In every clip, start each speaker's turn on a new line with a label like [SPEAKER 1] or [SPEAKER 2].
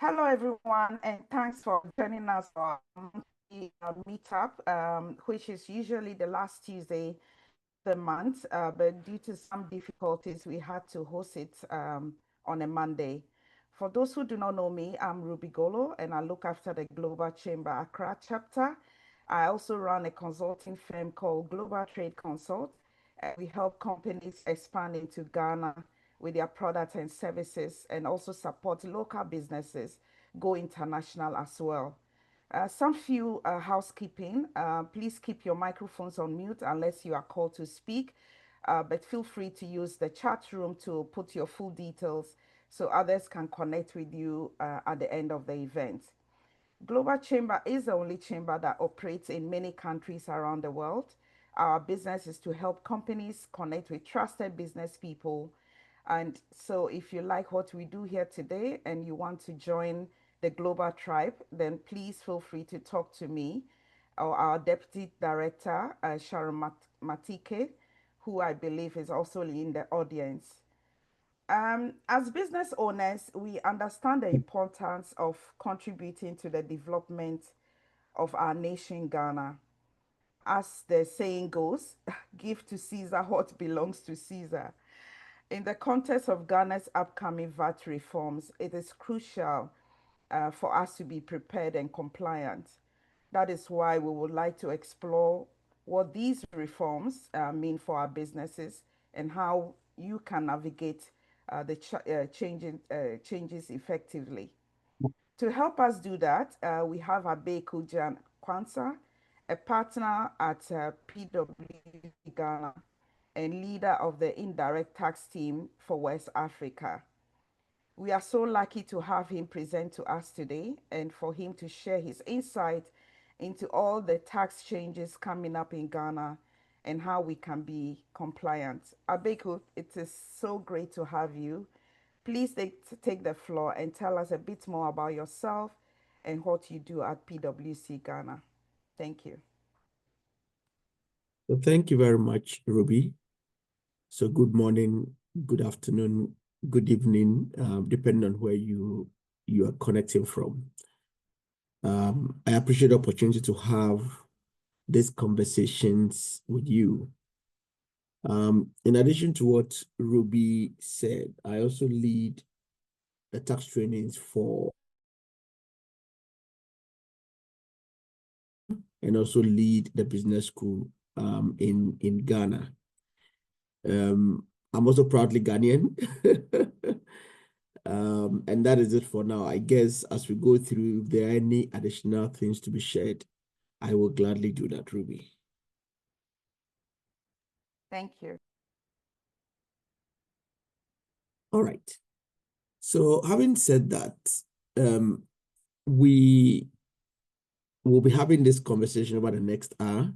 [SPEAKER 1] Hello, everyone, and thanks for joining us for our monthly meetup, which is usually the last Tuesday of the month, but due to some difficulties, we had to host it on a Monday. For those who do not know me, I'm Ruby Golo, and I look after the Global Chamber Accra chapter. I also run a consulting firm called Global Trade Consult. We help companies expand into Ghana with their products and services, and also support local businesses go international as well. Some few housekeeping. Please keep your microphones on mute unless you are called to speak. But feel free to use the chat room to put your full details so others can connect with you at the end of the event. Global Chamber is the only chamber that operates in many countries around the world. Our business is to help companies connect with trusted business people. And so, if you like what we do here today and you want to join the Global Tribe, then please feel free to talk to me or our Deputy Director, Sharon Matike, who I believe is also in the audience. As business owners, we understand the importance of contributing to the development of our nation, Ghana. As the saying goes, give to Caesar what belongs to Caesar. In the context of Ghana's upcoming VAT reforms, it is crucial for us to be prepared and compliant. That is why we would like to explore what these reforms mean for our businesses and how you can navigate the changes effectively. To help us do that, we have Abeku Kwanzaa, a partner at PwC Ghana and leader of the indirect tax team for West Africa. We are so lucky to have him present to us today and for him to share his insight into all the tax changes coming up in Ghana and how we can be compliant. Abeku, it is so great to have you. Please take the floor and tell us a bit more about yourself and what you do at PwC Ghana. Thank you.
[SPEAKER 2] So thank you very much, Ruby. So good morning, good afternoon, good evening, depending on where you are connecting from. I appreciate the opportunity to have these conversations with you. In addition to what Ruby said, I also lead the tax trainings for and also lead the business school in Ghana. I'm also proudly Ghanaian. And that is it for now. I guess as we go through, if there are any additional things to be shared, I will gladly do that, Ruby.
[SPEAKER 1] Thank you.
[SPEAKER 2] All right. So having said that, we will be having this conversation over the next hour.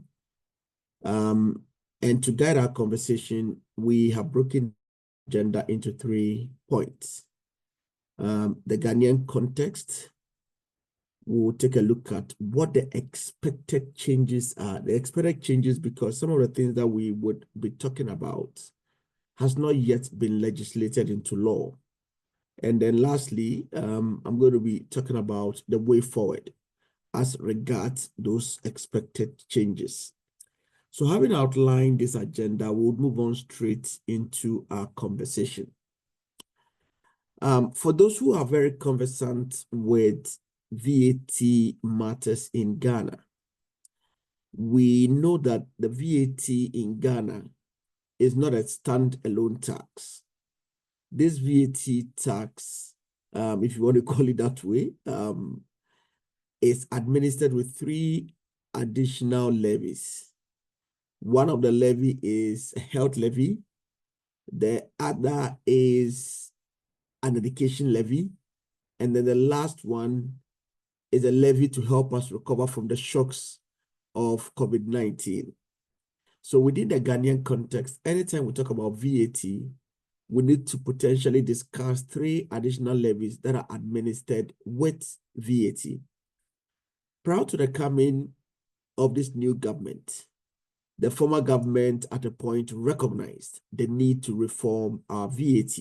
[SPEAKER 2] And to guide our conversation, we have broken agenda into 3 points. The Ghanaian context. We'll take a look at what the expected changes are. The expected changes because some of the things that we would be talking about has not yet been legislated into law. And then lastly, I'm going to be talking about the way forward as regards those expected changes. So having outlined this agenda, we'll move on straight into our conversation. For those who are very conversant with VAT matters in Ghana, we know that the VAT in Ghana is not a standalone tax. This VAT tax, if you want to call it that way, is administered with 3 additional levies. One of the levy is a health levy. The other is an education levy. And then the last one is a levy to help us recover from the shocks of COVID-19. So within the Ghanaian context, anytime we talk about VAT, we need to potentially discuss 3 additional levies that are administered with VAT. Prior to the coming of this new government, the former government at a point recognized the need to reform our VAT.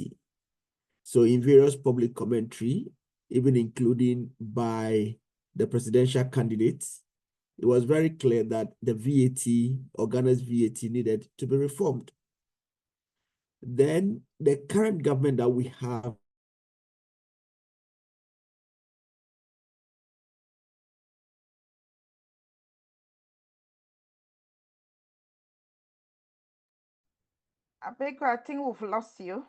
[SPEAKER 2] So in various public commentary, even including by the presidential candidates, it was very clear that the VAT, or Ghana's VAT, needed to be reformed. Then the current government that we have
[SPEAKER 1] Abeku, I think we've lost you.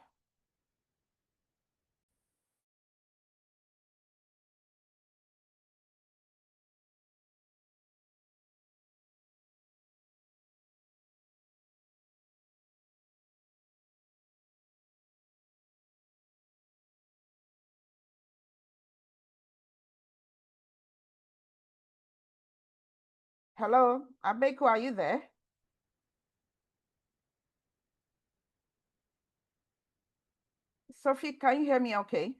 [SPEAKER 1] Hello, Abeku, are you there? Sophie, can you hear me okay?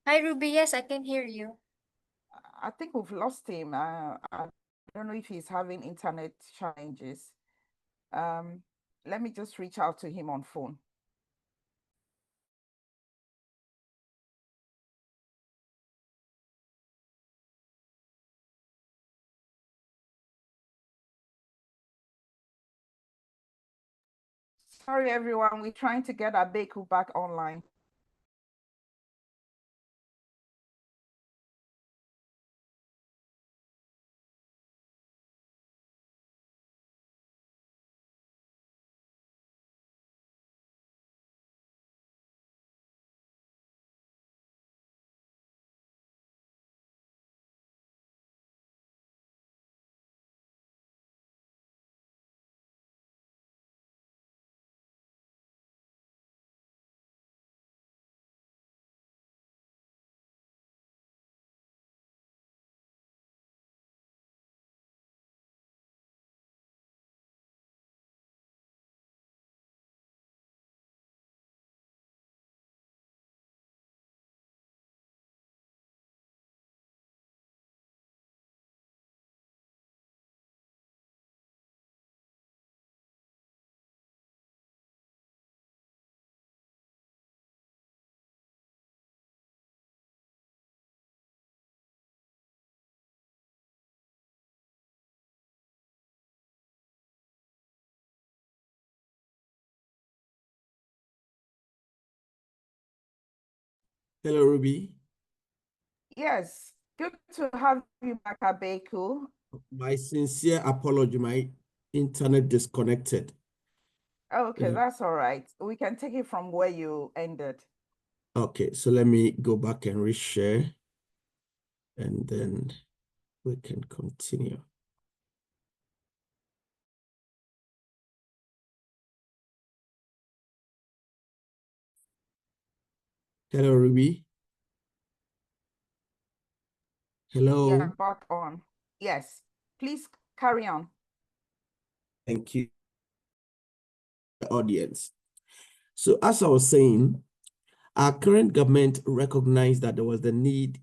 [SPEAKER 3] Hi, Ruby. Yes, I can hear you.
[SPEAKER 1] I think we've lost him. I don't know if he's having internet challenges. Let me just reach out to him on phone. Sorry, everyone. We're trying to get Abeku back online.
[SPEAKER 2] Hello, Ruby.
[SPEAKER 1] Yes, good to have you back, Abeku.
[SPEAKER 2] My sincere apology, my internet disconnected.
[SPEAKER 1] Okay, that's all right. We can take it from where you ended.
[SPEAKER 2] Okay, so let me go back and reshare, and then we can continue. Hello, Ruby. Hello.
[SPEAKER 1] Yeah, back on. Yes, please carry on.
[SPEAKER 2] Thank you, audience. So as I was saying, our current government recognized that there was the need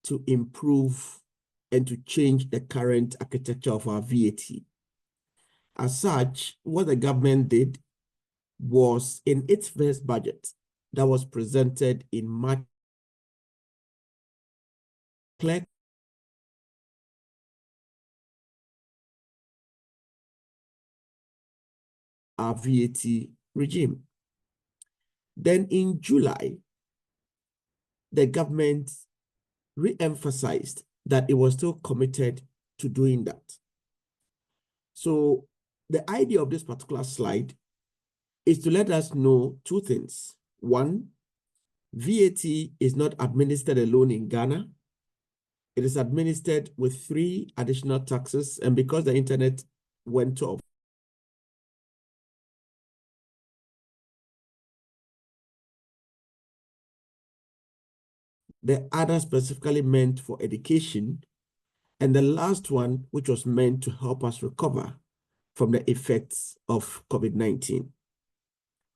[SPEAKER 2] to improve and to change the current architecture of our VAT. As such, what the government did was, in its first budget that was presented in March, our VAT regime. Then in July, the government re-emphasized that it was still committed to doing that. So the idea of this particular slide is to let us know two things. One, VAT is not administered alone in Ghana. It is administered with 3 additional taxes, and because the internet went off, the other specifically meant for education, and the last one, which was meant to help us recover from the effects of COVID-19.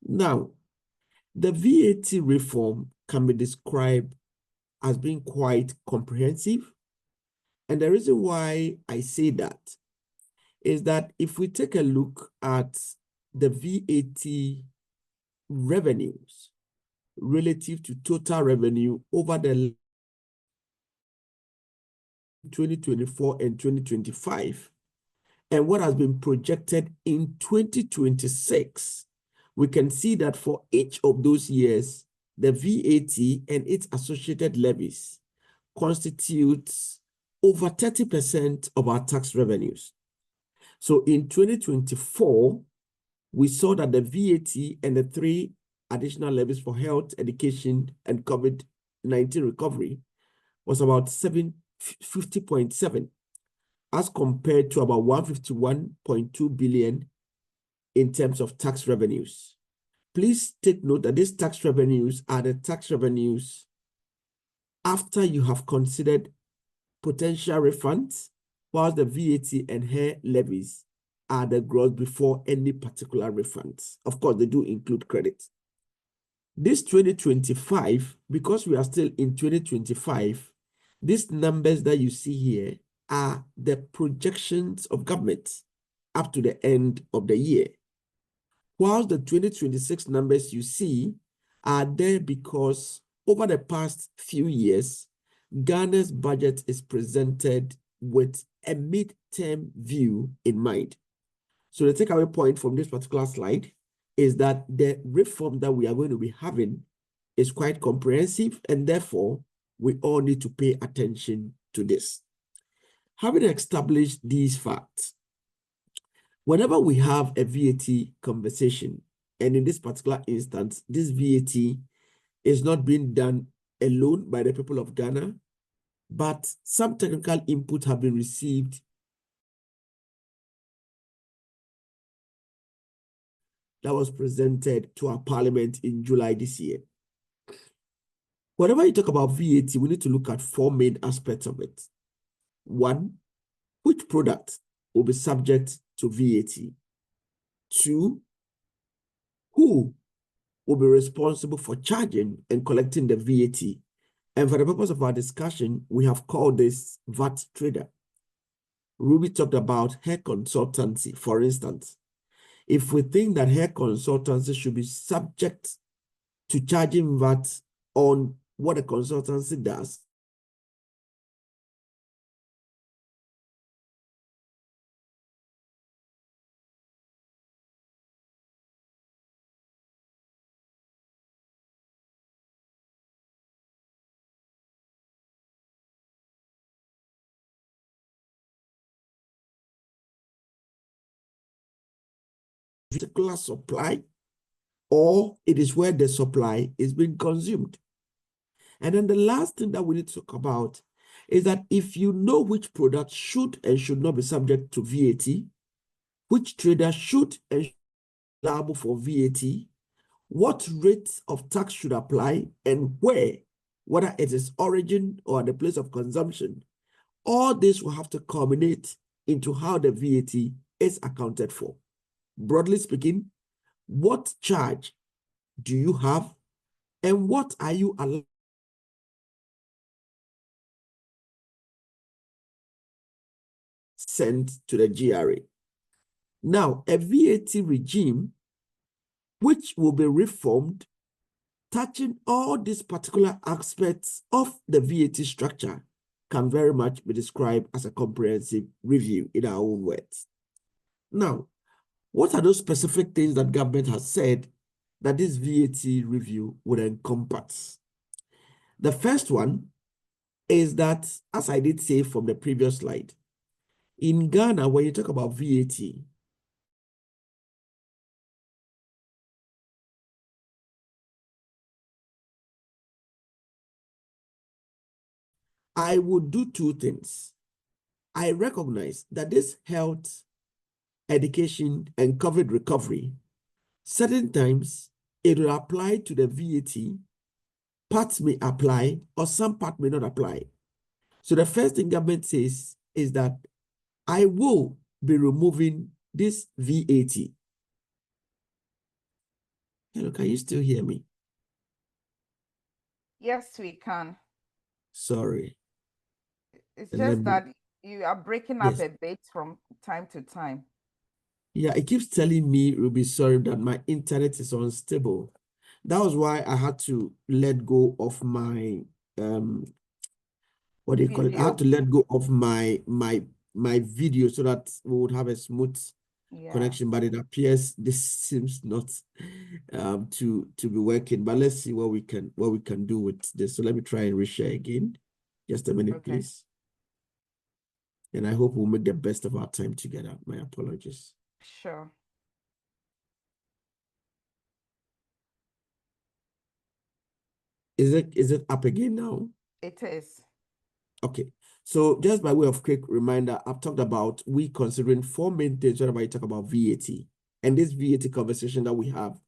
[SPEAKER 2] Now, the VAT reform can be described as being quite comprehensive. And the reason why I say that is that if we take a look at the VAT revenues, relative to total revenue over the 2024 and 2025, and what has been projected in 2026, we can see that for each of those years, the VAT and its associated levies constitutes over 30% of our tax revenues. So in 2024, we saw that the VAT and the 3 additional levies for health, education, and COVID-19 recovery was about 750.7, as compared to about 151.2 billion in terms of tax revenues. Please take note that these tax revenues are the tax revenues after you have considered potential refunds, whilst the VAT and hair levies are the gross before any particular refunds. Of course, they do include credit. This 2025, because we are still in 2025, these numbers that you see here are the projections of government up to the end of the year. Whilst the 2026 numbers you see are there because over the past few years, Ghana's budget is presented with a mid-term view in mind. So the takeaway point from this particular slide is that the reform that we are going to be having is quite comprehensive, and therefore we all need to pay attention to this. Having established these facts, whenever we have a VAT conversation, and in this particular instance, this VAT is not being done alone by the people of Ghana, but some technical input have been received that was presented to our parliament in July this year. Whenever you talk about VAT, we need to look at 4 main aspects of it. 1, which product will be subject to VAT? 2, who will be responsible for charging and collecting the VAT? And for the purpose of our discussion, we have called this VAT trader. Ruby talked about hair consultancy, for instance. If we think that hair consultancy should be subject to charging VAT on what a consultancy does, particular supply, or it is where the supply is being consumed. And then the last thing that we need to talk about is that if you know which product should and should not be subject to VAT, which trader should and should be liable for VAT, what rates of tax should apply, and where, whether it is origin or the place of consumption, all this will have to culminate into how the VAT is accounted for. Broadly speaking, what charge do you have, and what are you allowed sent to the GRA? Now, a VAT regime which will be reformed, touching all these particular aspects of the VAT structure, can very much be described as a comprehensive review in our own words. Now, what are those specific things that government has said that this VAT review would encompass? The first one is that, as I did say from the previous slide, in Ghana, when you talk about VAT, I would do 2 things. I recognize that this health, education, and COVID recovery, certain times it will apply to the VAT, parts may apply, or some part may not apply. So the first thing government says is that I will be removing this VAT. Hello, can you still hear me?
[SPEAKER 1] Yes, we can.
[SPEAKER 2] Sorry.
[SPEAKER 1] It's just that you are breaking up a bit from time to time.
[SPEAKER 2] Yeah, it keeps telling me, Ruby, sorry, that my internet is unstable. That was why I had to let go of my what do you call it? I had to let go of my video so that we would have a smooth connection, but it appears this seems not to be working. But let's see what we can do with this. So let me try and reshare again. Just a minute, please. And I hope we'll make the best of our time together. My apologies.
[SPEAKER 1] Sure.
[SPEAKER 2] Is it up again now?
[SPEAKER 1] It is.
[SPEAKER 2] Okay. So just by way of quick reminder, I've talked about we considering four main things whenever you talk about VAT. And this VAT conversation that we have,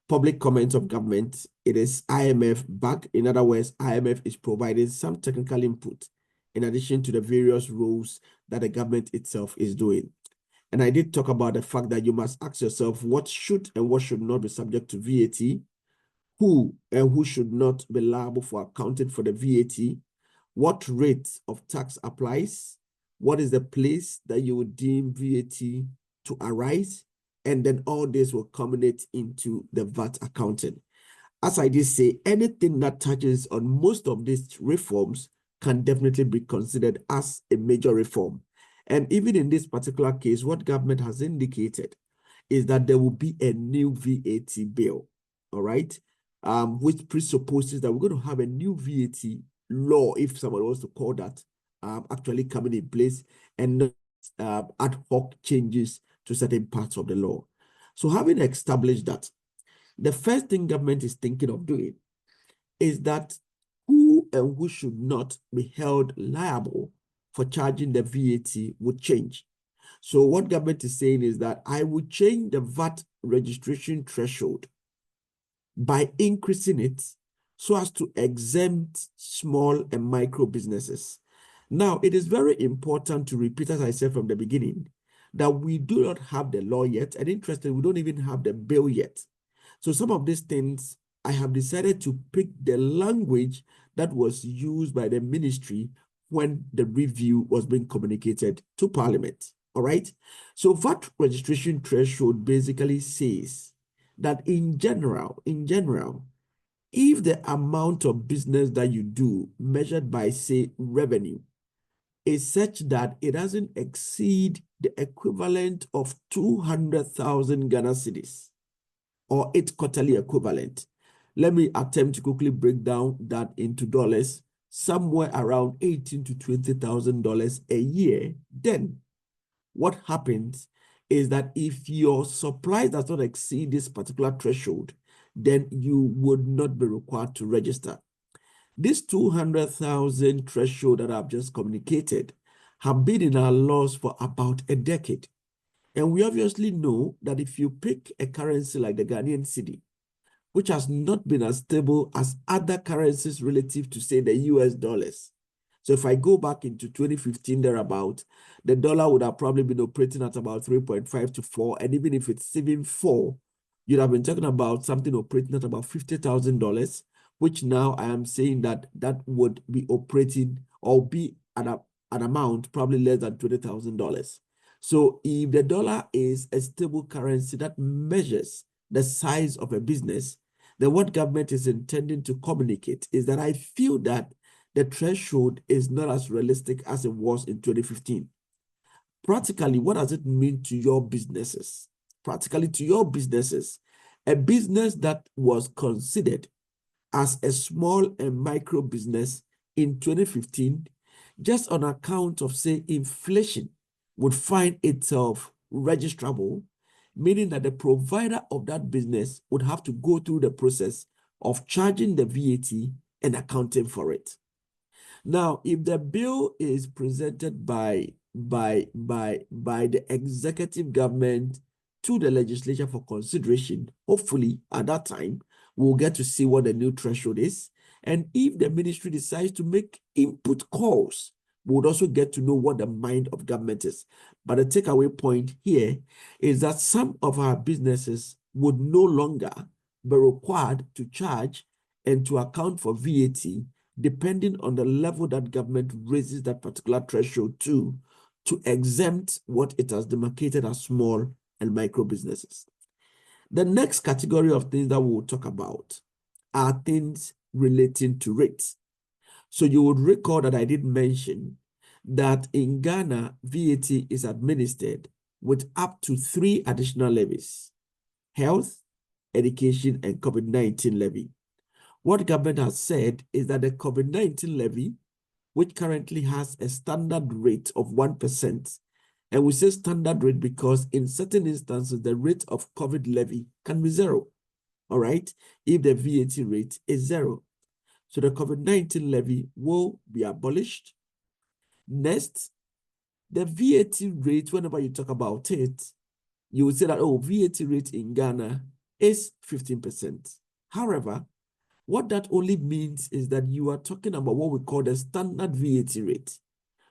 [SPEAKER 2] public comments of government, it is IMF back. In other words, IMF is providing some technical input in addition to the various roles that the government itself is doing. And I did talk about the fact that you must ask yourself what should and what should not be subject to VAT, who and who should not be liable for accounting for the VAT, what rate of tax applies, what is the place that you would deem VAT to arise, and then all this will culminate into the VAT accounting. As I did say, anything that touches on most of these reforms can definitely be considered as a major reform. And even in this particular case, what government has indicated is that there will be a new VAT bill, all right, which presupposes that we're going to have a new VAT law, if someone wants to call that, actually coming in place, and not ad hoc changes to certain parts of the law. So having established that, the first thing government is thinking of doing is that who and who should not be held liable for charging the VAT would change. So what government is saying is that I would change the VAT registration threshold by increasing it so as to exempt small and micro businesses. Now, it is very important to repeat, as I said from the beginning, that we do not have the law yet, and interestingly, we don't even have the bill yet. So some of these things, I have decided to pick the language that was used by the ministry when the review was being communicated to Parliament. All right. So VAT registration threshold basically says that in general, if the amount of business that you do measured by, say, revenue is such that it doesn't exceed the equivalent of 200,000 Ghana cedis or its quarterly equivalent. Let me attempt to quickly break down that into dollars, somewhere around $18,000 to $20,000 a year. Then what happens is that if your supply does not exceed this particular threshold, then you would not be required to register. This 200,000 threshold that I've just communicated have been in our laws for about a decade. And we obviously know that if you pick a currency like the Ghanaian cedi, which has not been as stable as other currencies relative to, say, the US dollars. So if I go back into 2015 thereabout, the dollar would have probably been operating at about 3.5 to 4. And even if it's even 4, you'd have been talking about something operating at about $50,000, which now I am saying that that would be operating or be at an amount probably less than $20,000. So if the dollar is a stable currency that measures the size of a business, then what government is intending to communicate is that I feel that the threshold is not as realistic as it was in 2015. Practically, what does it mean to your businesses? Practically to your businesses, a business that was considered as a small and micro business in 2015, just on account of, say, inflation, would find itself registrable, meaning that the provider of that business would have to go through the process of charging the VAT and accounting for it. Now, if the bill is presented by the executive government to the legislature for consideration, hopefully at that time, we'll get to see what the new threshold is. And if the ministry decides to make input calls, we would also get to know what the mind of government is. But the takeaway point here is that some of our businesses would no longer be required to charge and to account for VAT, depending on the level that government raises that particular threshold to exempt what it has demarcated as small and micro businesses. The next category of things that we will talk about are things relating to rates. So you would recall that I did mention that in Ghana, VAT is administered with up to 3 additional levies: health, education, and COVID-19 levy. What government has said is that the COVID-19 levy, which currently has a standard rate of 1%, and we say standard rate because in certain instances, the rate of COVID levy can be 0, all right, if the VAT rate is 0. So the COVID-19 levy will be abolished. Next, the VAT rate, whenever you talk about it, you will say that, oh, VAT rate in Ghana is 15%. However, what that only means is that you are talking about what we call the standard VAT rate.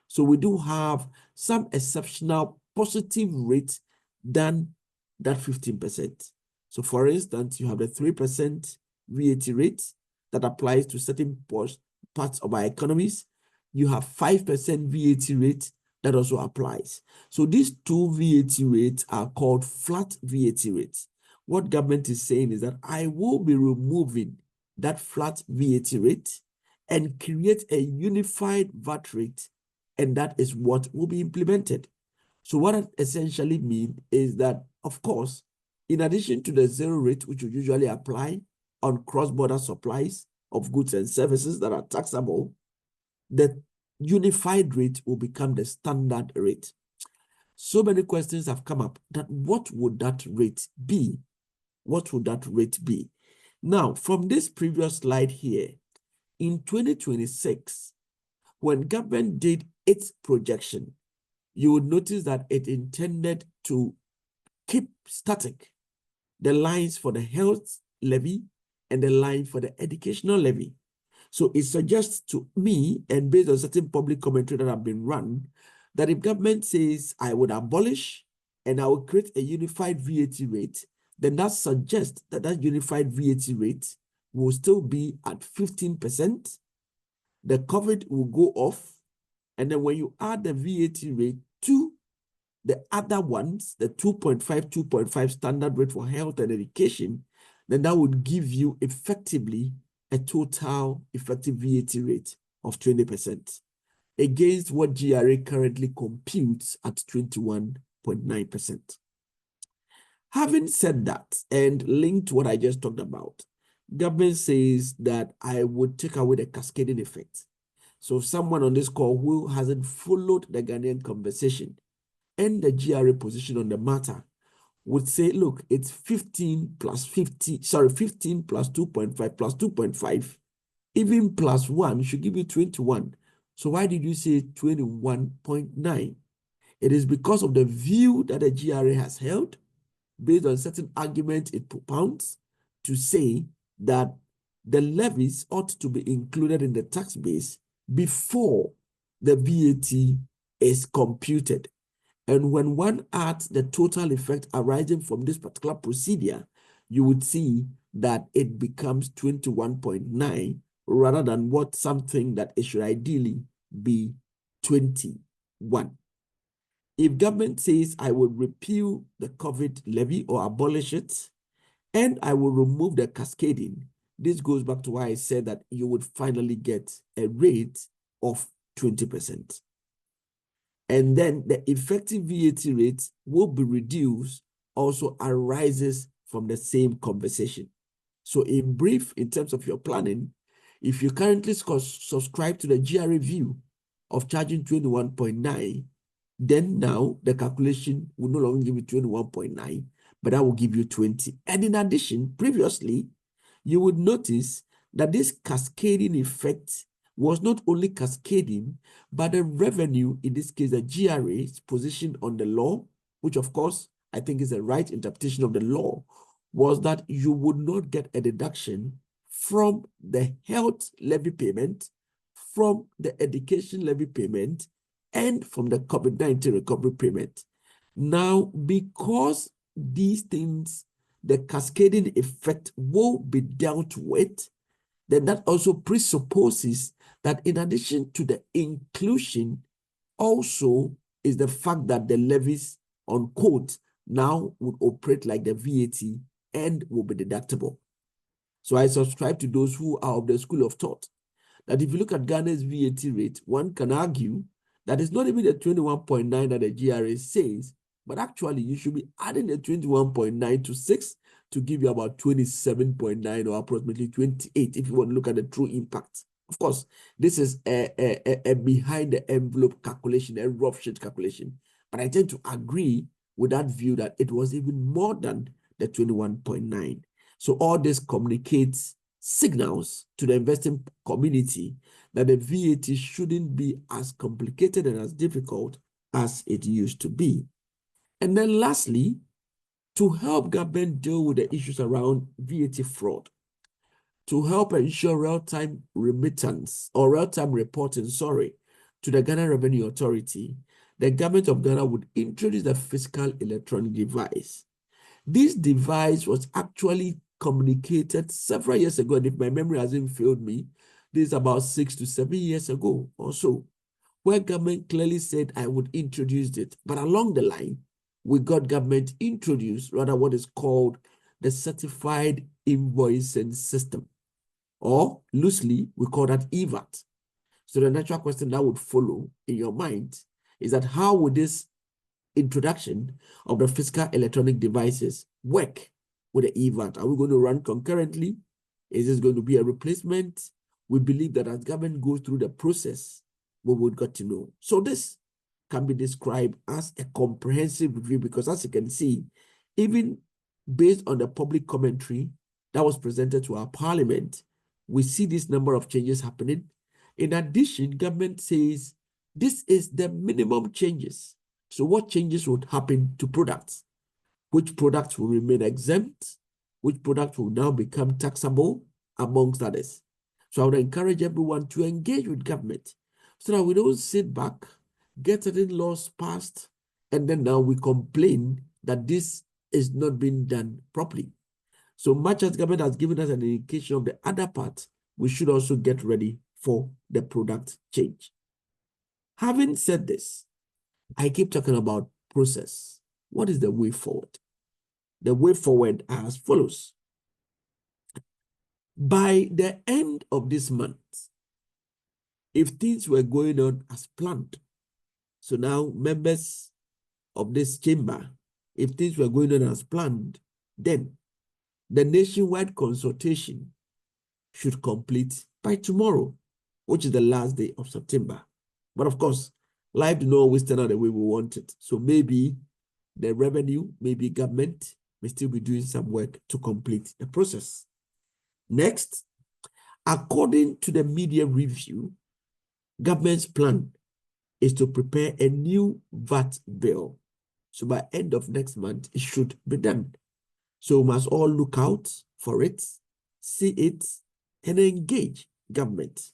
[SPEAKER 2] So we do have some exceptional positive rate than that 15%. So for instance, you have the 3% VAT rate that applies to certain parts of our economies. You have 5% VAT rate that also applies. So these two VAT rates are called flat VAT rates. What government is saying is that I will be removing that flat VAT rate and create a unified VAT rate, and that is what will be implemented. So what it essentially means is that, of course, in addition to the 0 rate, which we usually apply on cross-border supplies of goods and services that are taxable, the unified rate will become the standard rate. So many questions have come up that what would that rate be? What would that rate be? Now, from this previous slide here, in 2026, when government did its projection, you would notice that it intended to keep static the lines for the health levy and the line for the educational levy. So it suggests to me, and based on certain public commentary that have been run, that if government says I would abolish and I will create a unified VAT rate, then that suggests that that unified VAT rate will still be at 15%. The COVID will go off. And then when you add the VAT rate to the other ones, the 2.5 standard rate for health and education, then that would give you effectively a total effective VAT rate of 20% against what GRA currently computes at 21.9%. Having said that, and linked to what I just talked about, government says that I would take away the cascading effect. So someone on this call who hasn't followed the Ghanaian conversation and the GRA position on the matter would say, look, it's 15 plus 15 plus 2.5 plus 2.5, even plus 1 should give you 21. So why did you say 21.9? It is because of the view that the GRA has held, based on certain arguments it propounds, to say that the levies ought to be included in the tax base before the VAT is computed. And when one adds the total effect arising from this particular procedure, you would see that it becomes 21.9 rather than what something that it should ideally be 21. If government says I will repeal the COVID levy or abolish it, and I will remove the cascading, this goes back to why I said that you would finally get a rate of 20%. And then the effective VAT rate will be reduced, also arises from the same conversation. So in brief, in terms of your planning, if you currently subscribe to the GRA view of charging 21.9, then now the calculation will no longer give you 21.9, but that will give you 20. And in addition, previously, you would notice that this cascading effect was not only cascading, but the revenue, in this case, the GRA's position on the law, which of course, I think is the right interpretation of the law, was that you would not get a deduction from the health levy payment, from the education levy payment, and from the COVID-19 recovery payment. Now, because these things, the cascading effect will be dealt with, then that also presupposes that in addition to the inclusion, also is the fact that the levies on quote now would operate like the VAT and will be deductible. So I subscribe to those who are of the school of thought that if you look at Ghana's VAT rate, one can argue that it's not even the 21.9 that the GRA says, but actually you should be adding the 21.9 to 6 to give you about 27.9 or approximately 28 if you want to look at the true impact. Of course, this is a behind the envelope calculation, a rough sheet calculation. But I tend to agree with that view that it was even more than the 21.9. So all this communicates signals to the investing community that the VAT shouldn't be as complicated and as difficult as it used to be. And then lastly, to help government deal with the issues around VAT fraud, to help ensure real-time remittance or real-time reporting, to the Ghana Revenue Authority, the government of Ghana would introduce the fiscal electronic device. This device was actually communicated several years ago, and if my memory hasn't failed me, this is about 6 to 7 years ago or so, where government clearly said I would introduce it. But along the line, we got government introduced rather what is called the certified invoicing system, or loosely, we call that EVAT. So the natural question that would follow in your mind is that how would this introduction of the fiscal electronic devices work with the EVAT? Are we going to run concurrently? Is this going to be a replacement? We believe that as government goes through the process, we would get to know. So this can be described as a comprehensive review because, as you can see, even based on the public commentary that was presented to our parliament, we see this number of changes happening. In addition, government says this is the minimum changes. So what changes would happen to products? Which products will remain exempt? Which products will now become taxable, amongst others? So I would encourage everyone to engage with government so that we don't sit back, get certain laws passed, and then now we complain that this is not being done properly. So much as government has given us an indication of the other part, we should also get ready for the product change. Having said this, I keep talking about process. What is the way forward? The way forward are as follows. By the end of this month, if things were going on as planned, so now members of this chamber, if things were going on as planned, then the nationwide consultation should complete by tomorrow, which is the last day of September. But of course, life do not always turn out the way we want it. So maybe the revenue, maybe government may still be doing some work to complete the process. Next, according to the media review, government's plan is to prepare a new VAT bill. So by end of next month, it should be done. So we must all look out for it, see it, and engage government.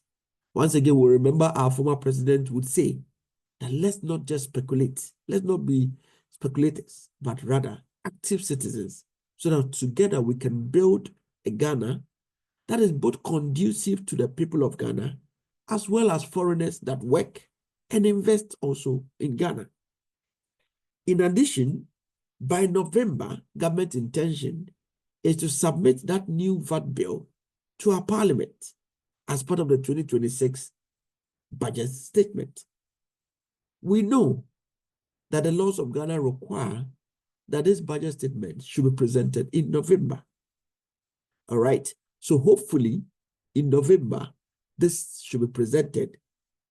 [SPEAKER 2] Once again, we remember our former president would say that let's not just speculate. Let's not be speculators, but rather active citizens, so that together we can build a Ghana that is both conducive to the people of Ghana, as well as foreigners that work and invest also in Ghana. In addition, by November, government intention is to submit that new VAT bill to our parliament as part of the 2026 budget statement. We know that the laws of Ghana require that this budget statement should be presented in November. All right. So hopefully in November, this should be presented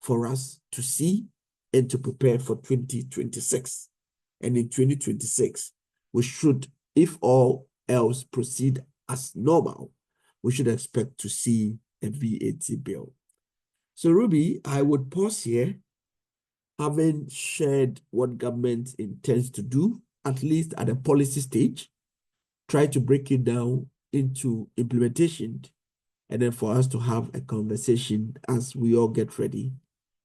[SPEAKER 2] for us to see and to prepare for 2026. And in 2026, we should, if all else proceed as normal, we should expect to see a VAT bill. So Ruby, I would pause here, having shared what government intends to do, at least at a policy stage, try to break it down into implementation, and then for us to have a conversation as we all get ready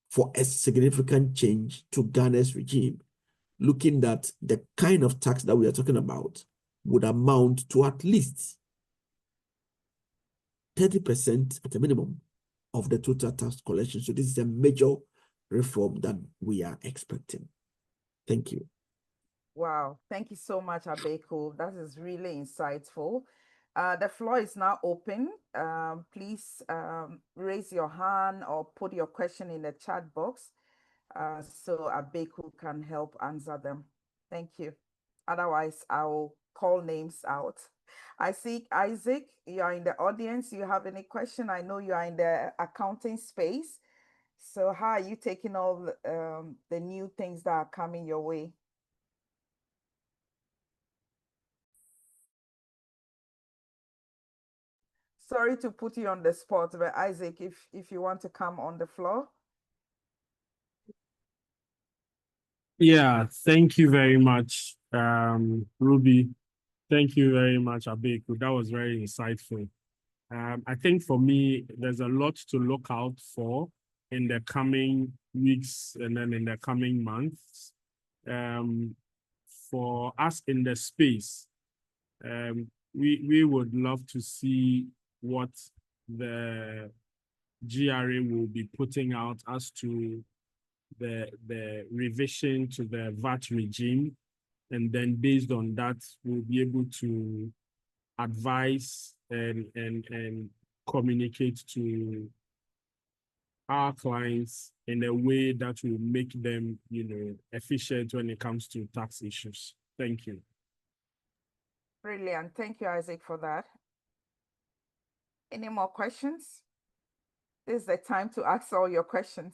[SPEAKER 2] for a significant change to Ghana's regime, looking at the kind of tax that we are talking about would amount to at least 30% at a minimum of the total tax collection. So this is a major reform that we are expecting. Thank you.
[SPEAKER 1] Wow, thank you so much, Abeku. That is really insightful. The floor is now open. Please raise your hand or put your question in the chat box so Abeku can help answer them. Thank you. Otherwise, I will call names out. I see Isaac, you are in the audience. You have any question? I know you are in the accounting space. So how are you taking all the new things that are coming your way? Sorry to put you on the spot, but Isaac, if you want to come on the floor.
[SPEAKER 4] Yeah, thank you very much, Ruby. Thank you very much, Abeku. That was very insightful. I think for me, there's a lot to look out for in the coming weeks and then in the coming months. For us in the space, we would love to see what the GRA will be putting out as to the revision to the VAT regime. And then based on that, we'll be able to advise and communicate to our clients in a way that will make them, efficient when it comes to tax issues. Thank you.
[SPEAKER 1] Brilliant. Thank you, Isaac, for that. Any more questions? This is the time to ask all your questions.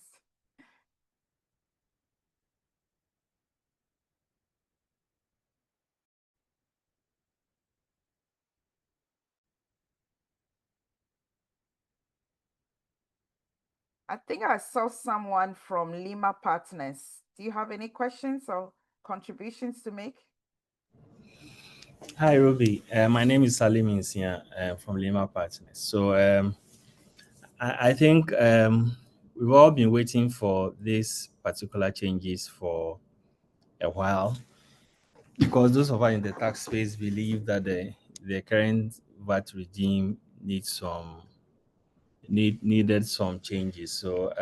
[SPEAKER 1] I think I saw someone from Lima Partners. Do you have any questions or contributions to make?
[SPEAKER 5] Hi, Ruby. My name is Salim Insia from Lima Partners. So I think we've all been waiting for these particular changes for a while because those of us in the tax space believe that the current VAT regime needed some changes. So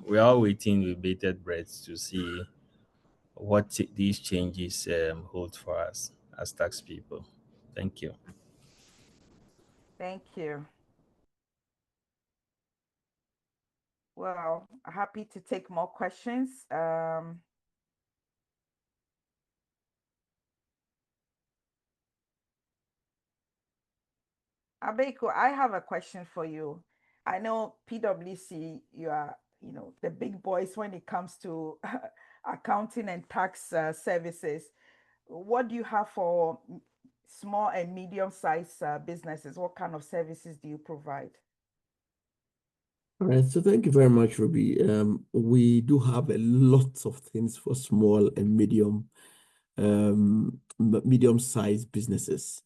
[SPEAKER 5] we're all waiting with bated breath to see what these changes hold for us as tax people. Thank you.
[SPEAKER 1] Thank you. Well, happy to take more questions. Abeku, I have a question for you. I know PwC, you are, the big boys when it comes to accounting and tax services. What do you have for small and medium-sized businesses? What kind of services do you provide?
[SPEAKER 2] All right, so thank you very much, Ruby. We do have a lot of things for small and medium-sized businesses.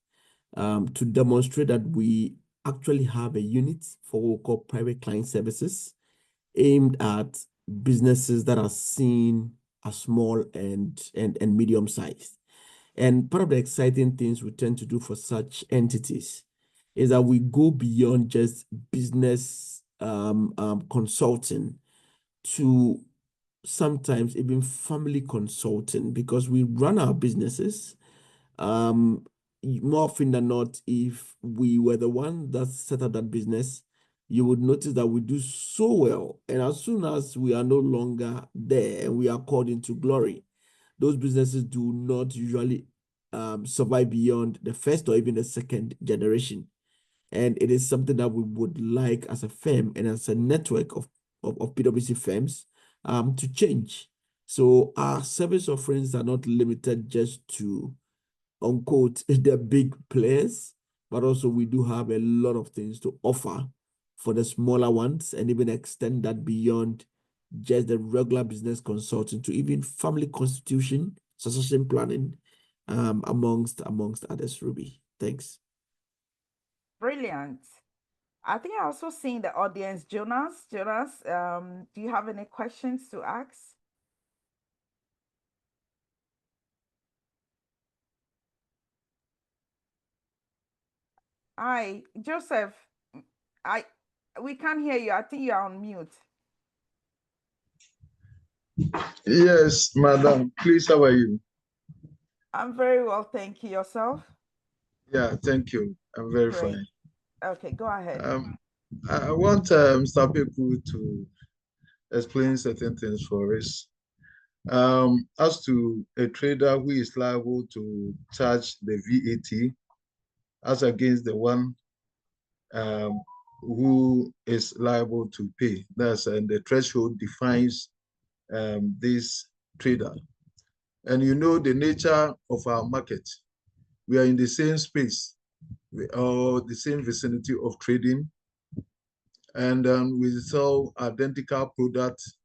[SPEAKER 2] To demonstrate that we actually have a unit for what we call private client services aimed at businesses that are seen as small and medium-sized. And part of the exciting things we tend to do for such entities is that we go beyond just business consulting to sometimes even family consulting, because we run our businesses. More often than not, if we were the one that set up that business, you would notice that we do so well. And as soon as we are no longer there and we are called into glory, those businesses do not usually survive beyond the first or even the second generation. And it is something that we would like as a firm and as a network of PwC firms to change. So our service offerings are not limited just to, unquote, the big players, but also we do have a lot of things to offer for the smaller ones, and even extend that beyond just the regular business consulting to even family constitution, succession planning, amongst others, Ruby. Thanks.
[SPEAKER 1] Brilliant. I think I also see in the audience, Jonas. Jonas, do you have any questions to ask? Hi, Joseph. We can't hear you. I think you are on mute.
[SPEAKER 6] Yes, madam. Please, how are you?
[SPEAKER 1] I'm very well, thank you. Yourself?
[SPEAKER 6] Yeah, thank you. I'm very
[SPEAKER 1] Great.
[SPEAKER 6] fine.
[SPEAKER 1] Okay, go ahead.
[SPEAKER 6] I want Mr. Abeku to explain certain things for us. As to a trader who is liable to charge the VAT as against the one who is liable to pay. That's and the threshold defines this trader. And you know the nature of our market. We are in the same space, or the same vicinity of trading, and we sell identical products.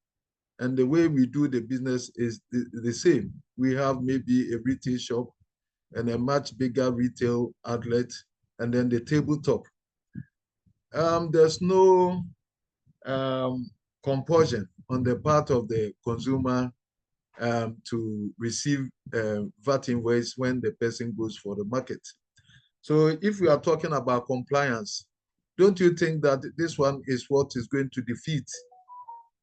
[SPEAKER 6] And the way we do the business is the same. We have maybe a retail shop and a much bigger retail outlet, and then the tabletop. There's no compulsion on the part of the consumer to receive VAT invoice when the person goes for the market. So if we are talking about compliance, don't you think that this one is what is going to defeat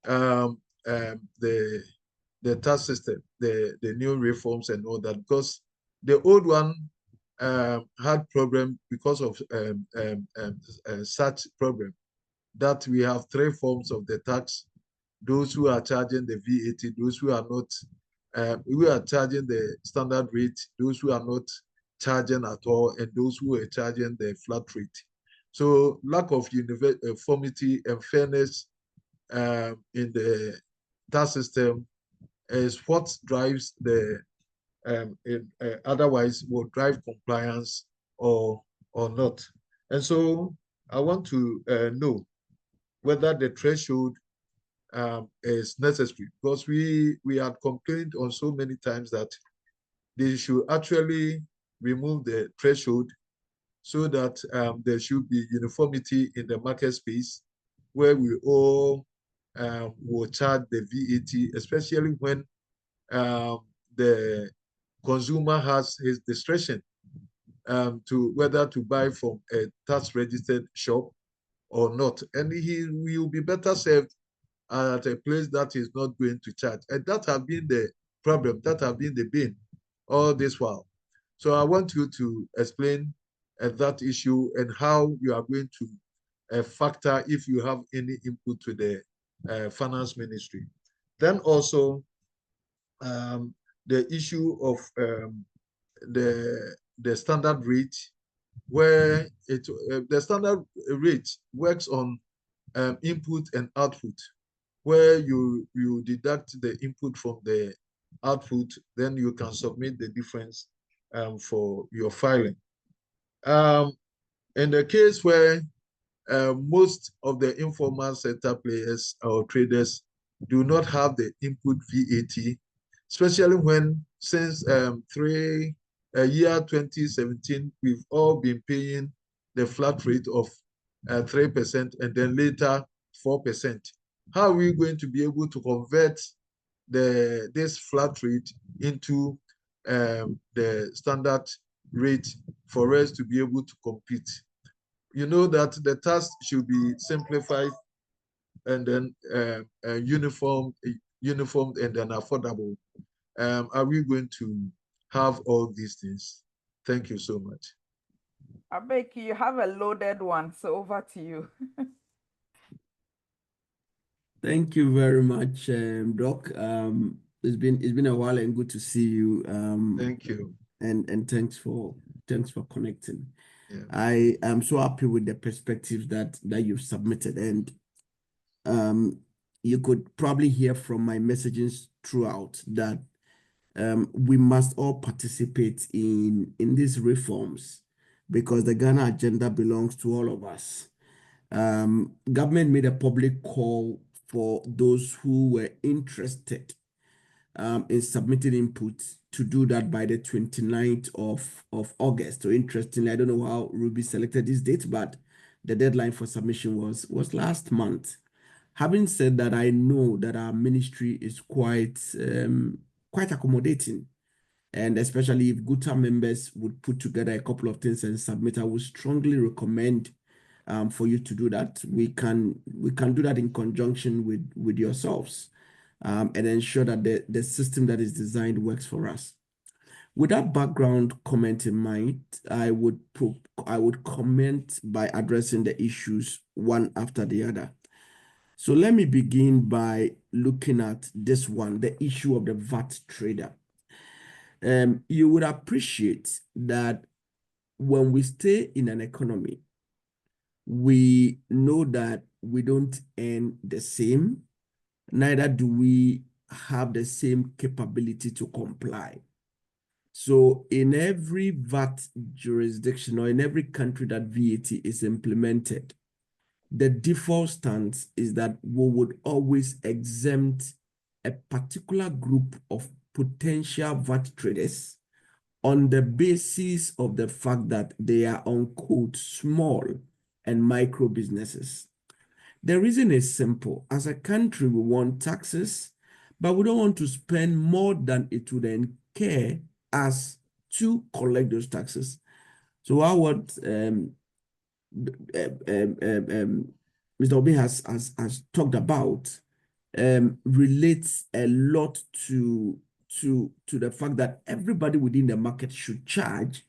[SPEAKER 6] the tax system, the new reforms and all that? Because the old one had problem because of such problem that we have three forms of the tax: those who are charging the VAT, those who are not, we are charging the standard rate, those who are not charging at all, and those who are charging the flat rate. So lack of uniformity and fairness in the tax system is what drives the otherwise will drive compliance or not. And so I want to know whether the threshold is necessary, because we had complained on so many times that they should actually remove the threshold so that there should be uniformity in the market space where we all will charge the VAT, especially when the consumer has his discretion to whether to buy from a tax registered shop or not. And he will be better served at a place that is not going to charge. And that has been the problem, that has been the bane all this while. So I want you to explain that issue and how you are going to factor if you have any input to the finance ministry. Then also the issue of the standard rate, where the standard rate works on input and output, where you deduct the input from the output, then you can submit the difference for your filing. In the case where most of the informal sector players or traders do not have the input VAT, especially when since year 2017, we've all been paying the flat rate of 3% and then later 4%. How are we going to be able to convert this flat rate into the standard rate for us to be able to compete? You know that the task should be simplified and then uniform and then affordable. Are we going to have all these things? Thank you so much.
[SPEAKER 1] Abeku, you have a loaded one, so over to you.
[SPEAKER 2] Thank you very much, Doc. It's been a while and good to see you.
[SPEAKER 6] Thank you.
[SPEAKER 2] And thanks for connecting.
[SPEAKER 6] Yeah.
[SPEAKER 2] I am so happy with the perspectives that you've submitted, and you could probably hear from my messages throughout that we must all participate in these reforms, because the Ghana agenda belongs to all of us. Government made a public call for those who were interested in submitting input to do that by the 29th of August. So interestingly, I don't know how Ruby selected this date, but the deadline for submission was last month. Having said that, I know that our ministry is quite accommodating, and especially if GUTA members would put together a couple of things and submit, I would strongly recommend for you to do that. We can do that in conjunction with yourselves and ensure that the system that is designed works for us. With that background comment in mind, I would comment by addressing the issues one after the other. So let me begin by looking at this one, the issue of the VAT trader. You would appreciate that when we stay in an economy, we know that we don't earn the same, neither do we have the same capability to comply. So in every VAT jurisdiction or in every country that VAT is implemented, the default stance is that we would always exempt a particular group of potential VAT traders on the basis of the fact that they are, unquote, small and micro businesses. The reason is simple. As a country, we want taxes, but we don't want to spend more than it would incur us to collect those taxes. So what Mr. Obi has talked about relates a lot to the fact that everybody within the market should charge.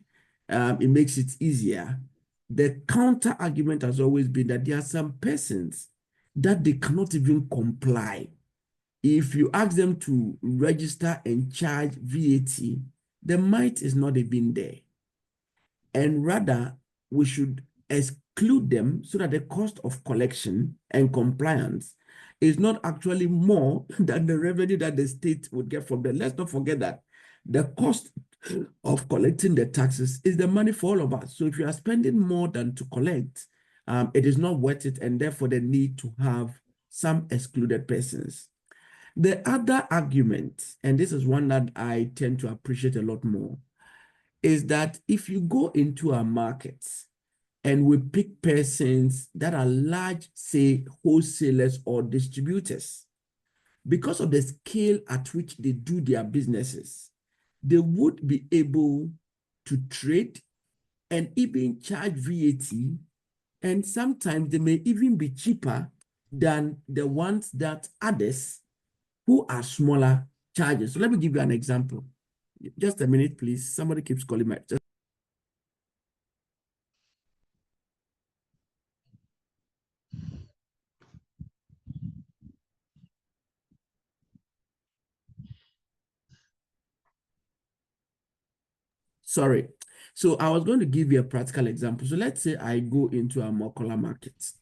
[SPEAKER 2] It makes it easier. The counter argument has always been that there are some persons that they cannot even comply. If you ask them to register and charge VAT, the might is not even there. And rather, we should exclude them so that the cost of collection and compliance is not actually more than the revenue that the state would get from them. Let's not forget that the cost of collecting the taxes is the money for all of us. So if you are spending more than to collect, it is not worth it, and therefore the need to have some excluded persons. The other argument, and this is one that I tend to appreciate a lot more, is that if you go into our markets and we pick persons that are large, say, wholesalers or distributors, because of the scale at which they do their businesses, they would be able to trade and even charge VAT, and sometimes they may even be cheaper than the ones that others who are smaller charges. So let me give you an example. Just a minute, please. Somebody keeps calling my. Sorry. So I was going to give you a practical example. So let's say I go into a Mokola market.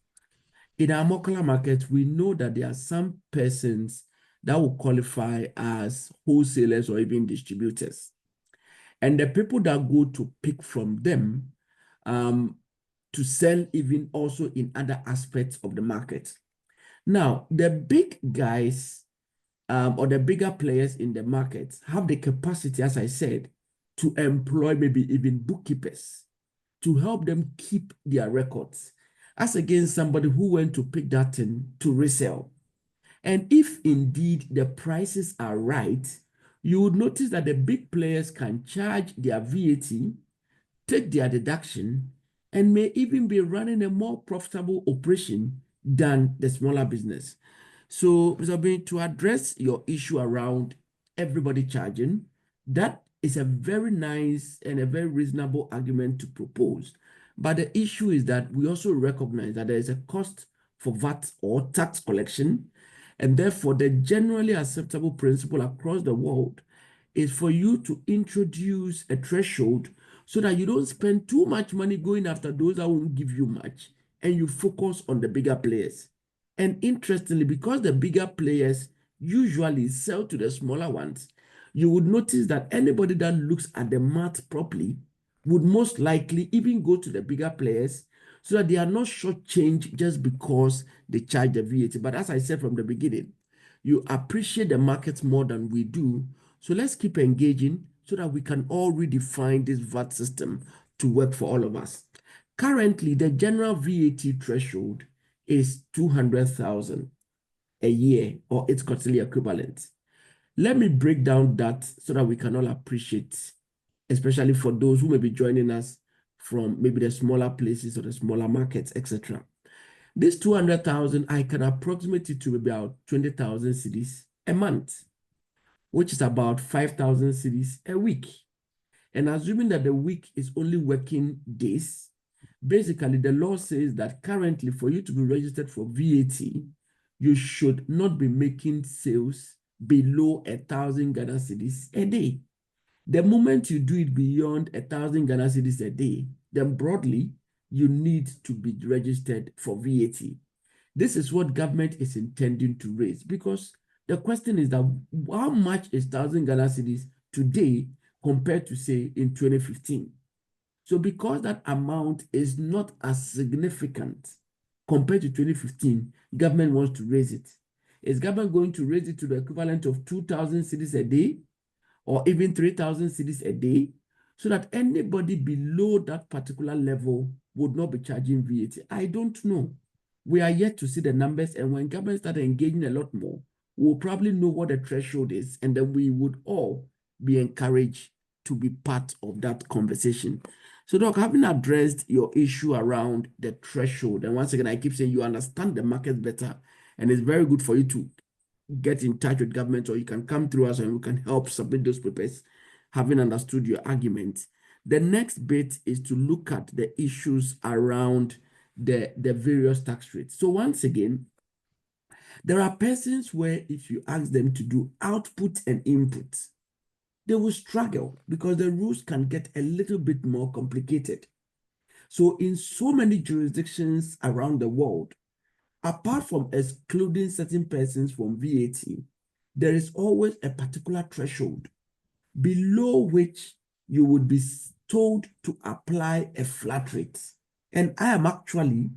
[SPEAKER 2] In our Mokola market, we know that there are some persons that will qualify as wholesalers or even distributors. And the people that go to pick from them to sell even also in other aspects of the market. Now, the big guys or the bigger players in the market have the capacity, as I said, to employ maybe even bookkeepers to help them keep their records, as against somebody who went to pick that thing to resell. And if indeed the prices are right, you would notice that the big players can charge their VAT, take their deduction, and may even be running a more profitable operation than the smaller business. So, Mr. Bin, to address your issue around everybody charging, that is a very nice and a very reasonable argument to propose. But the issue is that we also recognize that there is a cost for VAT or tax collection, and therefore the generally acceptable principle across the world is for you to introduce a threshold so that you don't spend too much money going after those that won't give you much, and you focus on the bigger players. And interestingly, because the bigger players usually sell to the smaller ones, you would notice that anybody that looks at the math properly would most likely even go to the bigger players so that they are not shortchanged just because they charge the VAT. But as I said from the beginning, you appreciate the market more than we do. So let's keep engaging so that we can all redefine this VAT system to work for all of us. Currently, the general VAT threshold is 200,000 a year, or its quarterly equivalent. Let me break down that so that we can all appreciate, especially for those who may be joining us from maybe the smaller places or the smaller markets, etc. This 200,000, I can approximate it to about 20,000 cedis a month, which is about 5,000 cedis a week. And assuming that the week is only working days, basically the law says that currently for you to be registered for VAT, you should not be making sales below 1,000 Ghana cedis a day. The moment you do it beyond 1,000 Ghana cedis a day, then broadly, you need to be registered for VAT. This is what government is intending to raise, because the question is that how much is 1,000 Ghana cedis today compared to, say, in 2015? So because that amount is not as significant compared to 2015, government wants to raise it. Is government going to raise it to the equivalent of 2,000 cedis a day or even 3,000 cedis a day, so that anybody below that particular level would not be charging VAT? I don't know. We are yet to see the numbers, and when government start engaging a lot more, we'll probably know what the threshold is, and then we would all be encouraged to be part of that conversation. So, Doc, having addressed your issue around the threshold, and once again, I keep saying you understand the market better, and it's very good for you to get in touch with government, or you can come through us and we can help submit those papers, having understood your argument. The next bit is to look at the issues around the various tax rates. So once again, there are persons where if you ask them to do output and input, they will struggle because the rules can get a little bit more complicated. So in so many jurisdictions around the world, apart from excluding certain persons from VAT, there is always a particular threshold below which you would be told to apply a flat rate. And I am actually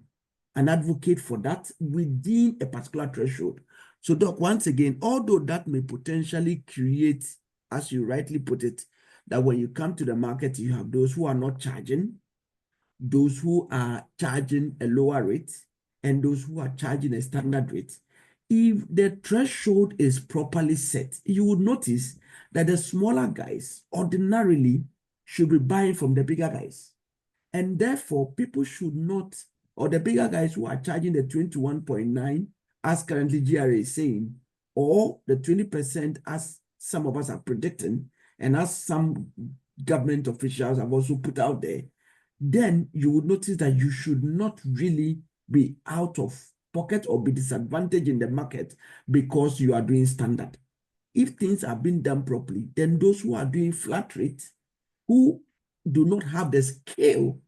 [SPEAKER 2] an advocate for that within a particular threshold. So, Doc, once again, although that may potentially create, as you rightly put it, that when you come to the market, you have those who are not charging, those who are charging a lower rate, and those who are charging a standard rate. If the threshold is properly set, you would notice that the smaller guys ordinarily should be buying from the bigger guys. And therefore, people should not, or the bigger guys who are charging the 21.9, as currently GRA is saying, or the 20% as some of us are predicting, and as some government officials have also put out there, then you would notice that you should not really be out of pocket or be disadvantaged in the market because you are doing standard. If things are being done properly, then those who are doing flat rate, who do not have the scale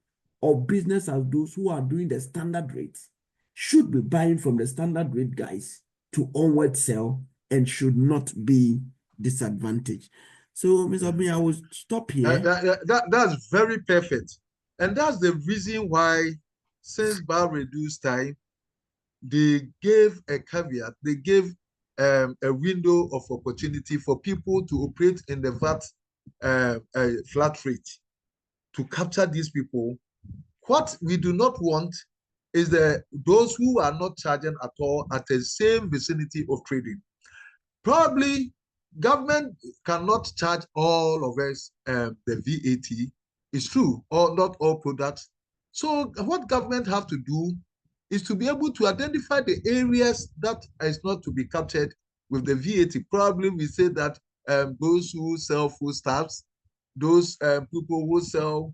[SPEAKER 2] of business as those who are doing the standard rates, should be buying from the standard rate guys to onward sell and should not be disadvantaged. So, Mr. Obi, I will stop here.
[SPEAKER 6] That's very perfect. And that's the reason why, since bar reduced time, they gave a caveat, they gave a window of opportunity for people to operate in the VAT flat rate to capture these people. What we do not want is those who are not charging at all at the same vicinity of trading. Probably government cannot charge all of us the VAT. It's true, or not all products. So what government have to do is to be able to identify the areas that is not to be captured with the VAT. Probably we say that those who sell foodstuffs, those people who sell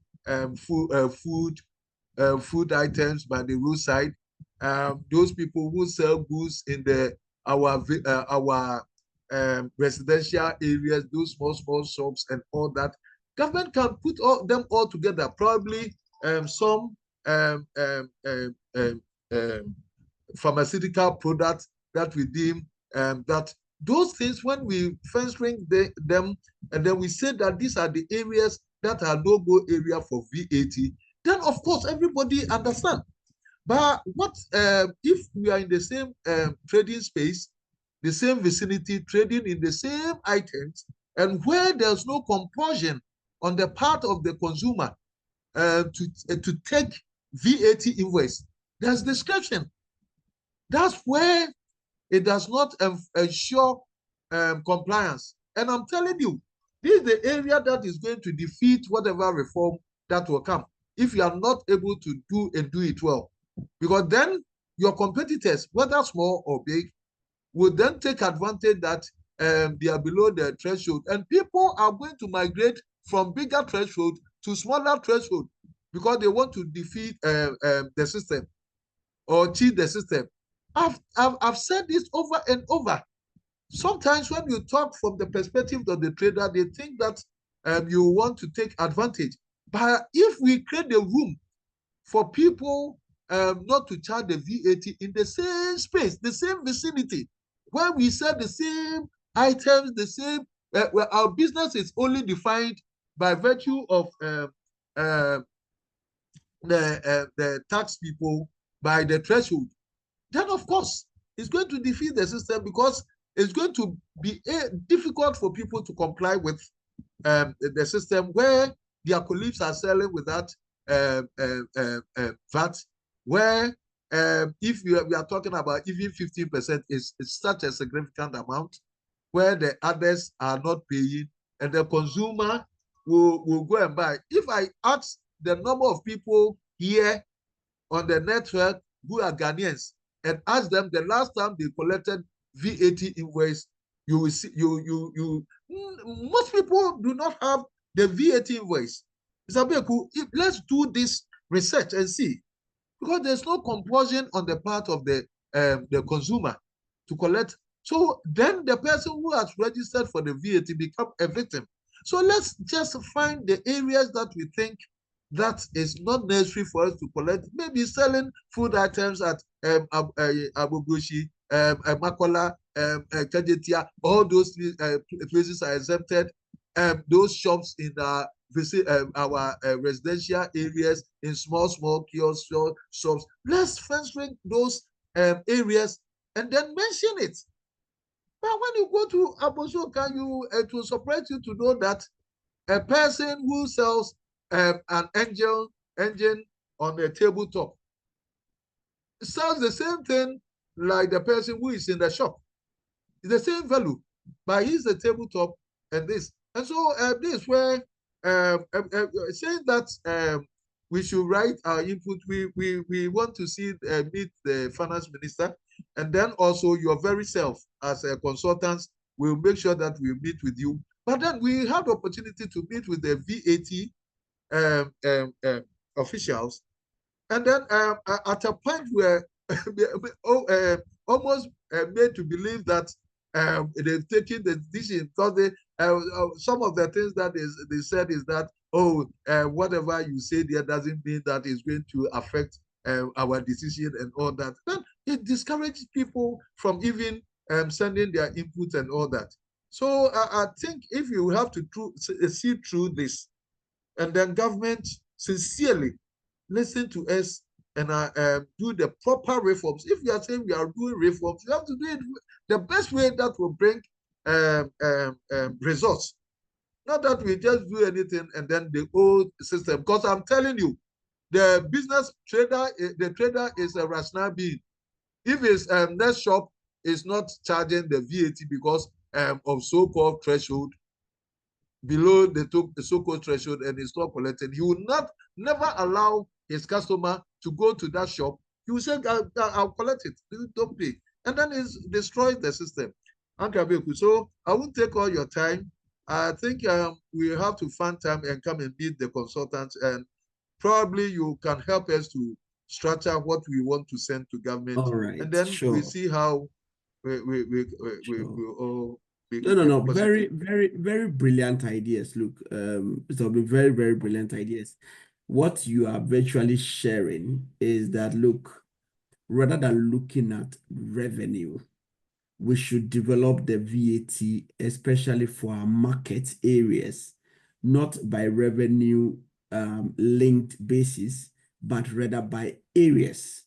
[SPEAKER 6] food items by the roadside, those people who sell goods in our residential areas, those small shops and all that. Government can put them all together. Probably some pharmaceutical products that we deem that those things, when we first ring them, and then we say that these are the areas that are no-go area for VAT, then of course everybody understand. But what if we are in the same trading space, the same vicinity, trading in the same items, and where there's no compulsion on the part of the consumer to take VAT invoice, there's discretion. That's where it does not ensure compliance. And I'm telling you, this is the area that is going to defeat whatever reform that will come if you are not able to do it well. Because then your competitors, whether small or big, will then take advantage that they are below the threshold, and people are going to migrate from bigger threshold to smaller threshold because they want to defeat the system or cheat the system. I've said this over and over. Sometimes when you talk from the perspective of the trader, they think that you want to take advantage. But if we create the room for people not to charge the VAT in the same space, the same vicinity, where we sell the same items, the same, where our business is only defined by virtue of the tax people by the threshold, then of course it's going to defeat the system because it's going to be difficult for people to comply with the system where their colleagues are selling without VAT, where if we are talking about even 15% is such a significant amount, where the others are not paying, and the consumer will go and buy. If I ask the number of people here on the network who are Ghanaians and ask them the last time they collected VAT invoice, you will see most people do not have the VAT invoice. Mr. Abeku, let's do this research and see, because there's no compulsion on the part of the consumer to collect. So then the person who has registered for the VAT become a victim. So let's just find the areas that we think that is not necessary for us to collect. Maybe selling food items at Abubushi, Makola, Kajetia, all those places are exempted. Those shops in our residential areas, in small kiosk shops, let's fence ring those areas and then mention it. But when you go to Aboso, it will surprise you to know that a person who sells an engine on a tabletop sells the same thing like the person who is in the shop. It's the same value, but he's the tabletop and this. And so this is where saying that we should write our input. We want to see meet the finance minister, and then also your very self as a consultant will make sure that we meet with you. But then we have the opportunity to meet with the VAT officials, and then at a point where almost made to believe that they've taken the decision, because they some of the things that they said is that, oh, whatever you say there doesn't mean that it's going to affect our decision and all that. Then it discourages people from even sending their input and all that. So I think if you have to see through this, and then government sincerely listen to us and do the proper reforms. If you are saying we are doing reforms, you have to do it the best way that will bring results. Not that we just do anything and then the old system. Because I'm telling you, the business trader, the trader is a rational being. If his next shop is not charging the VAT because of so-called threshold, below the so-called threshold, and it's not collected, he will never allow his customer to go to that shop. He will say, I'll collect it, don't pay. And then it destroys the system. So I won't take all your time. I think we have to find time and come and meet the consultants, and probably you can help us to structure what we want to send to government.
[SPEAKER 2] All right,
[SPEAKER 6] and then
[SPEAKER 2] sure.
[SPEAKER 6] we see how we all
[SPEAKER 2] No. Very, very brilliant ideas. Look, it'll be very, very brilliant ideas. What you are virtually sharing is that, look, rather than looking at revenue, we should develop the VAT, especially for our market areas, not by revenue linked basis, but rather by areas.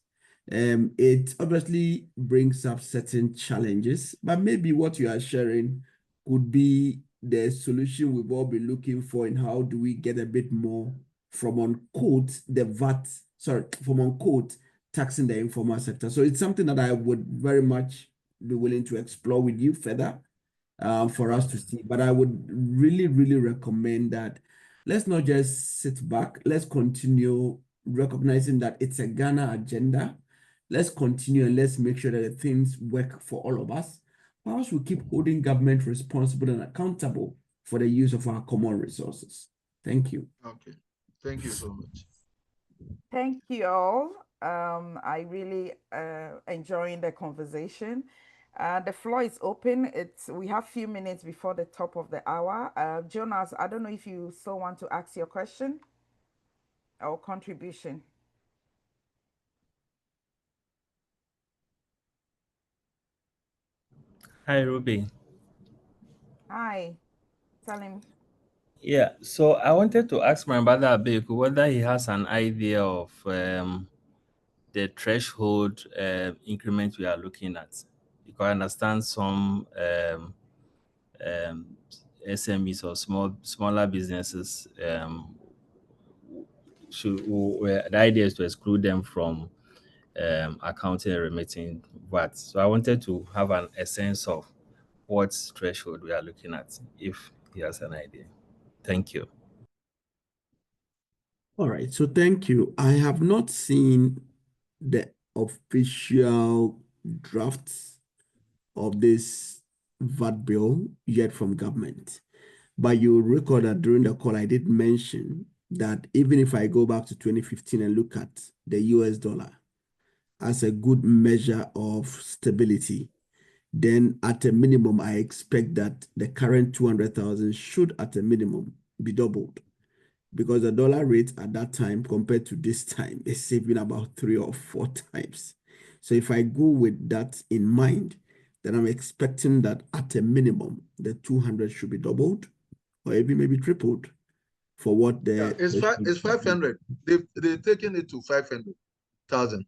[SPEAKER 2] It obviously brings up certain challenges, but maybe what you are sharing could be the solution we've all been looking for in how do we get a bit more from unquote the VAT, from unquote taxing the informal sector. So it's something that I would very much be willing to explore with you further for us to see. But I would really, really recommend that let's not just sit back. Let's continue recognizing that it's a Ghana agenda. Let's continue and let's make sure that the things work for all of us. Perhaps we keep holding government responsible and accountable for the use of our common resources. Thank you.
[SPEAKER 6] Okay. Thank you so much.
[SPEAKER 1] Thank you all. I really enjoying the conversation. The floor is open. We have few minutes before the top of the hour. Jonas, I don't know if you still want to ask your question or contribution.
[SPEAKER 5] Hi, Ruby.
[SPEAKER 1] Hi, Salim.
[SPEAKER 5] Yeah, so I wanted to ask my brother Abeku whether he has an idea of the threshold increment we are looking at. Because I understand some SMEs or smaller businesses the idea is to exclude them from accounting and remitting VAT. So I wanted to have a sense of what threshold we are looking at, if he has an idea. Thank you.
[SPEAKER 2] All right, so thank you. I have not seen the official drafts of this VAT bill yet from government. But you recall that during the call, I did mention that even if I go back to 2015 and look at the US dollar as a good measure of stability, then at a minimum, I expect that the current 200,000 should at a minimum be doubled, because the dollar rate at that time compared to this time is saving about 3 or 4 times. So if I go with that in mind, then I'm expecting that at a minimum, the 200 should be doubled or even maybe tripled for what the...
[SPEAKER 6] Yeah, it's 500. They've taken it to 500,000.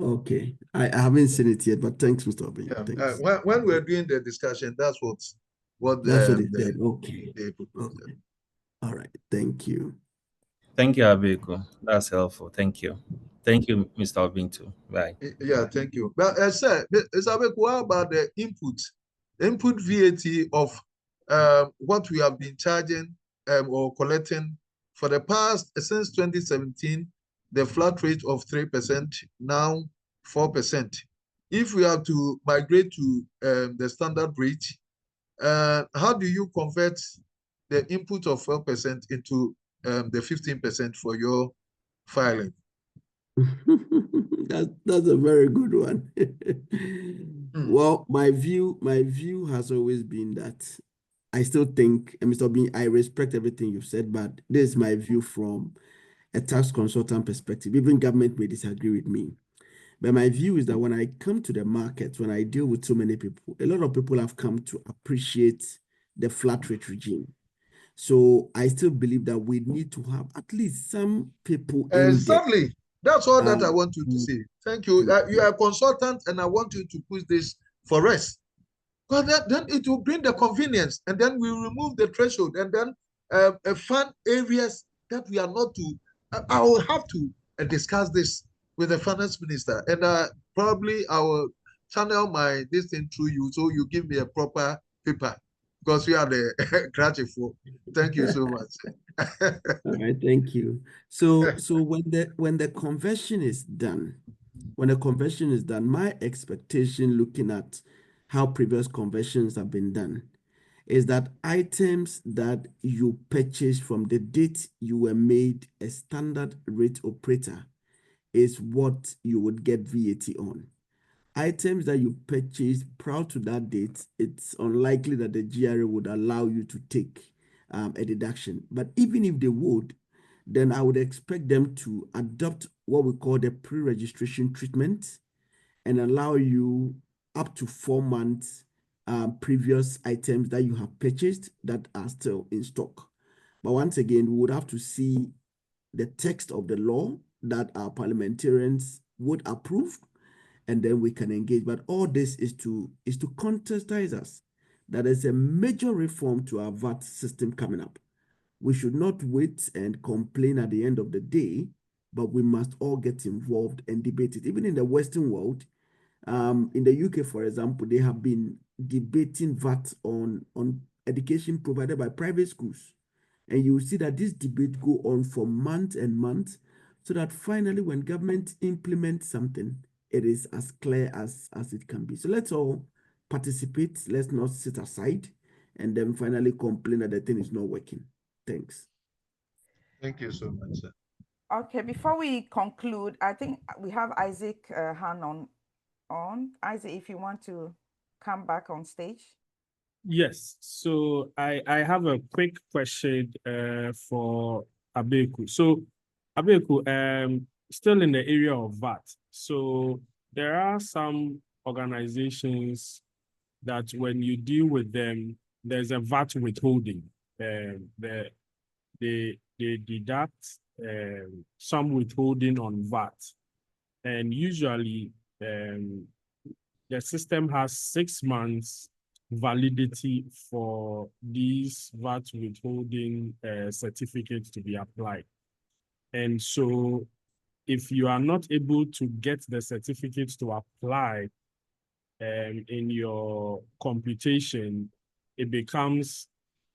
[SPEAKER 2] Okay, I haven't seen it yet, but thanks, Mr. Obin.
[SPEAKER 6] Yeah.
[SPEAKER 2] Thanks.
[SPEAKER 6] When we're doing the discussion, that's what
[SPEAKER 2] That's what it said. Okay.
[SPEAKER 6] they proposed.
[SPEAKER 2] Okay. All right. Thank you.
[SPEAKER 5] Thank you, Abeku. That's helpful. Thank you. Thank you, Mr. Obin, too. Bye.
[SPEAKER 6] Yeah, thank you. But sir, what about the input VAT of what we have been charging or collecting for the past since 2017, the flat rate of 3%, now 4%. If we have to migrate to the standard rate, how do you convert the input of 4% into the 15% for your filing?
[SPEAKER 2] That's a very good one. Well, my view has always been that I still think, and Mr. Bean, I respect everything you've said, but this is my view from a tax consultant perspective. Even government may disagree with me. But my view is that when I come to the market, when I deal with so many people, a lot of people have come to appreciate the flat rate regime. So I still believe that we need to have at least some people in
[SPEAKER 6] Exactly. That's all that I want you to say. Thank you. You are a consultant, and I want you to push this for us. Because then it will bring the convenience, and then we remove the threshold, and then fund areas that we are not to. I will have to discuss this with the finance minister, and probably I will channel this thing through you, so you give me a proper paper, because we are the graduate for. Thank you so much.
[SPEAKER 2] All right, thank you. So when the conversion is done, my expectation, looking at how previous conversions have been done, is that items that you purchase from the date you were made a standard rate operator is what you would get VAT on. Items that you purchase prior to that date, it's unlikely that the GRA would allow you to take a deduction. But even if they would, then I would expect them to adopt what we call the pre-registration treatment and allow you up to 4 months previous items that you have purchased that are still in stock. But once again, we would have to see the text of the law that our parliamentarians would approve, and then we can engage. But all this is to contextualize us that there's a major reform to our VAT system coming up. We should not wait and complain at the end of the day, but we must all get involved and debate it. Even in the Western world, in the UK, for example, they have been debating VAT on education provided by private schools. And you will see that this debate go on for months and months, so that finally when government implements something, it is as clear as it can be. So let's all participate. Let's not sit aside and then finally complain that the thing is not working. Thanks.
[SPEAKER 6] Thank you so much, sir.
[SPEAKER 1] Okay, before we conclude, I think we have Isaac hand on. Isaac, if you want to come back on stage.
[SPEAKER 4] Yes, so I have a quick question for Abeku. So Abeku, still in the area of VAT. So there are some organizations that when you deal with them, there's a VAT withholding. They deduct some withholding on VAT, and usually the system has 6 months validity for these VAT withholding certificates to be applied. And so if you are not able to get the certificates to apply in your computation, it becomes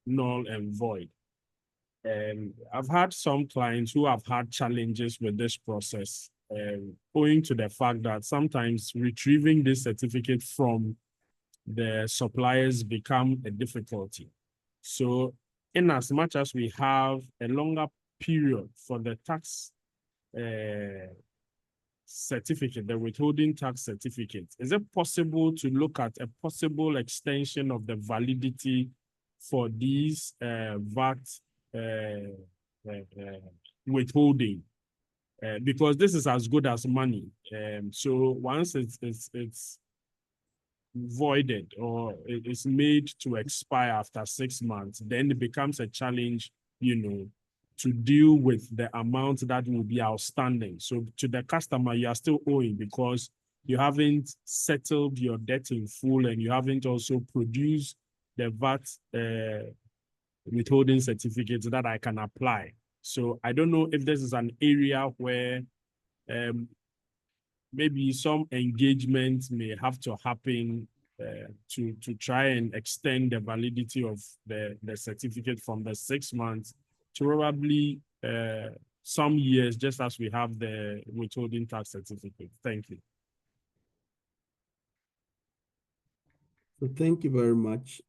[SPEAKER 4] null and void. I've had some clients who have had challenges with this process, owing to the fact that sometimes retrieving this certificate from the suppliers become a difficulty. So in as much as we have a longer period for the tax certificate, the withholding tax certificate, is it possible to look at a possible extension of the validity for these VAT withholding? Because this is as good as money. So once it's voided or it's made to expire after 6 months, then it becomes a challenge, to deal with the amount that will be outstanding. So to the customer, you are still owing because you haven't settled your debt in full and you haven't also produced the VAT withholding certificates that I can apply. So I don't know if this is an area where maybe some engagement may have to happen to try and extend the validity of the certificate from the 6 months to probably some years, just as we have the withholding tax certificate. Thank you.
[SPEAKER 2] So thank you very much,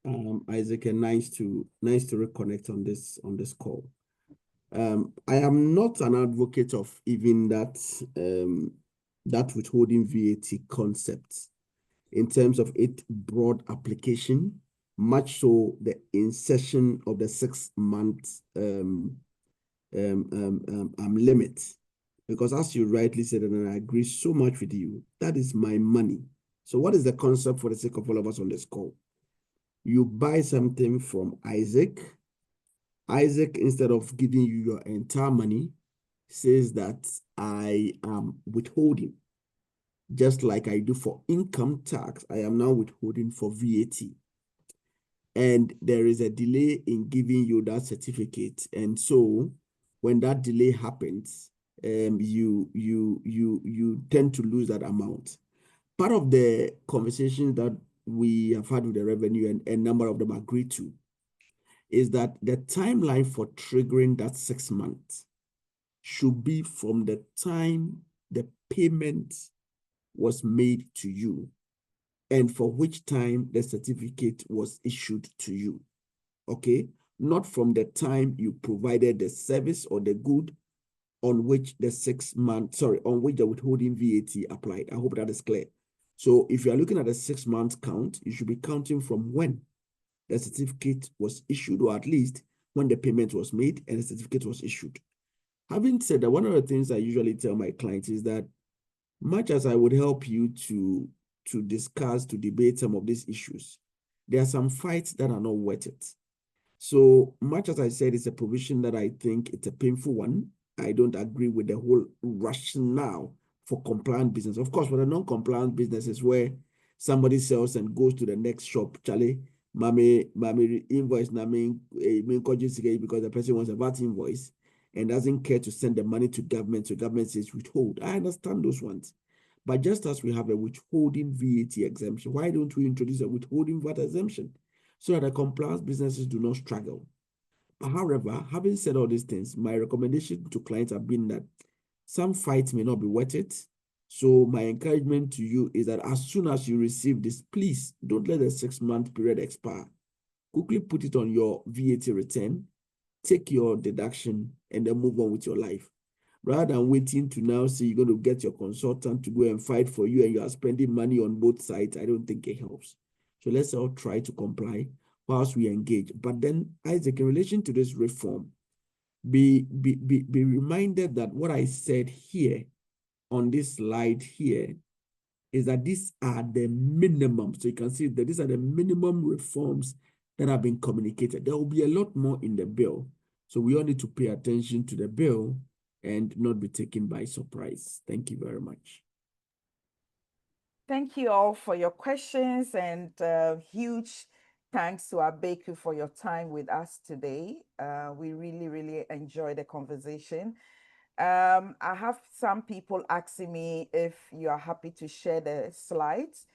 [SPEAKER 2] Isaac, and nice to reconnect on this call. I am not an advocate of even that that withholding VAT concept in terms of its broad application, much so the insertion of the 6 month limit. Because as you rightly said, and I agree so much with you, that is my money. So what is the concept for the sake of all of us on this call? You buy something from Isaac. Isaac, instead of giving you your entire money, says that I am withholding. Just like I do for income tax, I am now withholding for VAT. And there is a delay in giving you that certificate. And so when that delay happens, you tend to lose that amount. Part of the conversation that we have had with the revenue, and a number of them agreed to, is that the timeline for triggering that 6 months should be from the time the payment was made to you and for which time the certificate was issued to you. Okay? Not from the time you provided the service or the good on which the 6 months, on which the withholding VAT applied. I hope that is clear. So if you are looking at a 6 month count, you should be counting from when the certificate was issued, or at least when the payment was made and the certificate was issued. Having said that, one of the things I usually tell my clients is that much as I would help you to discuss, to debate some of these issues, there are some fights that are not worth it. So much as I said, it's a provision that I think it's a painful one. I don't agree with the whole rationale for compliant business. Of course, for the non-compliant businesses where somebody sells and goes to the next shop, Charlie, Mami invoice because the person wants a VAT invoice and doesn't care to send the money to government, so government says withhold. I understand those ones. But just as we have a withholding VAT exemption, why don't we introduce a withholding VAT exemption so that the compliant businesses do not struggle? However, having said all these things, my recommendation to clients have been that some fights may not be worth it. So my encouragement to you is that as soon as you receive this, please don't let the 6 month period expire. quickly put it on your VAT return, take your deduction, and then move on with your life. Rather than waiting to now say you're going to get your consultant to go and fight for you and you are spending money on both sides, I don't think it helps. So let's all try to comply whilst we engage. But then, Isaac, in relation to this reform, be reminded that what I said here on this slide here is that these are the minimum. So you can see that these are the minimum reforms that have been communicated. There will be a lot more in the bill. So we all need to pay attention to the bill and not be taken by surprise. Thank you very much.
[SPEAKER 1] Thank you all for your questions, and huge thanks to Abeku for your time with us today. We really, really enjoyed the conversation. I have some people asking me if you are happy to share the slides.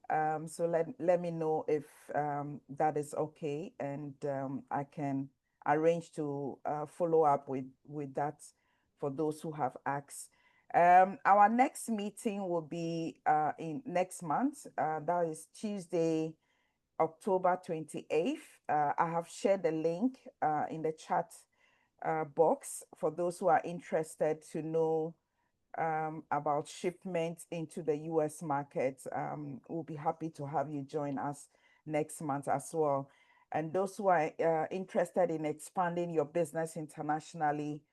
[SPEAKER 1] So let me know if that is okay, and I can arrange to follow up with that for those who have asked. Our next meeting will be in next month. That is Tuesday, October 28th. I have shared the link in the chat box for those who are interested to know about shipments into the US market. We'll be happy to have you join us next month as well. And those who are interested in expanding your business internationally,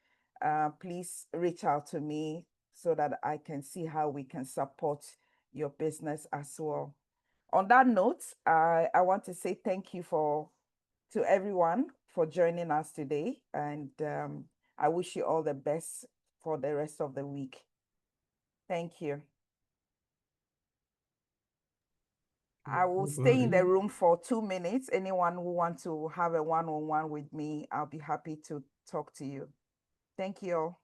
[SPEAKER 1] please reach out to me so that I can see how we can support your business as well. On that note, I want to say thank you to everyone for joining us today, and I wish you all the best for the rest of the week. Thank you. I will stay in the room for 2 minutes. Anyone who wants to have a one-on-one with me, I'll be happy to talk to you. Thank you all.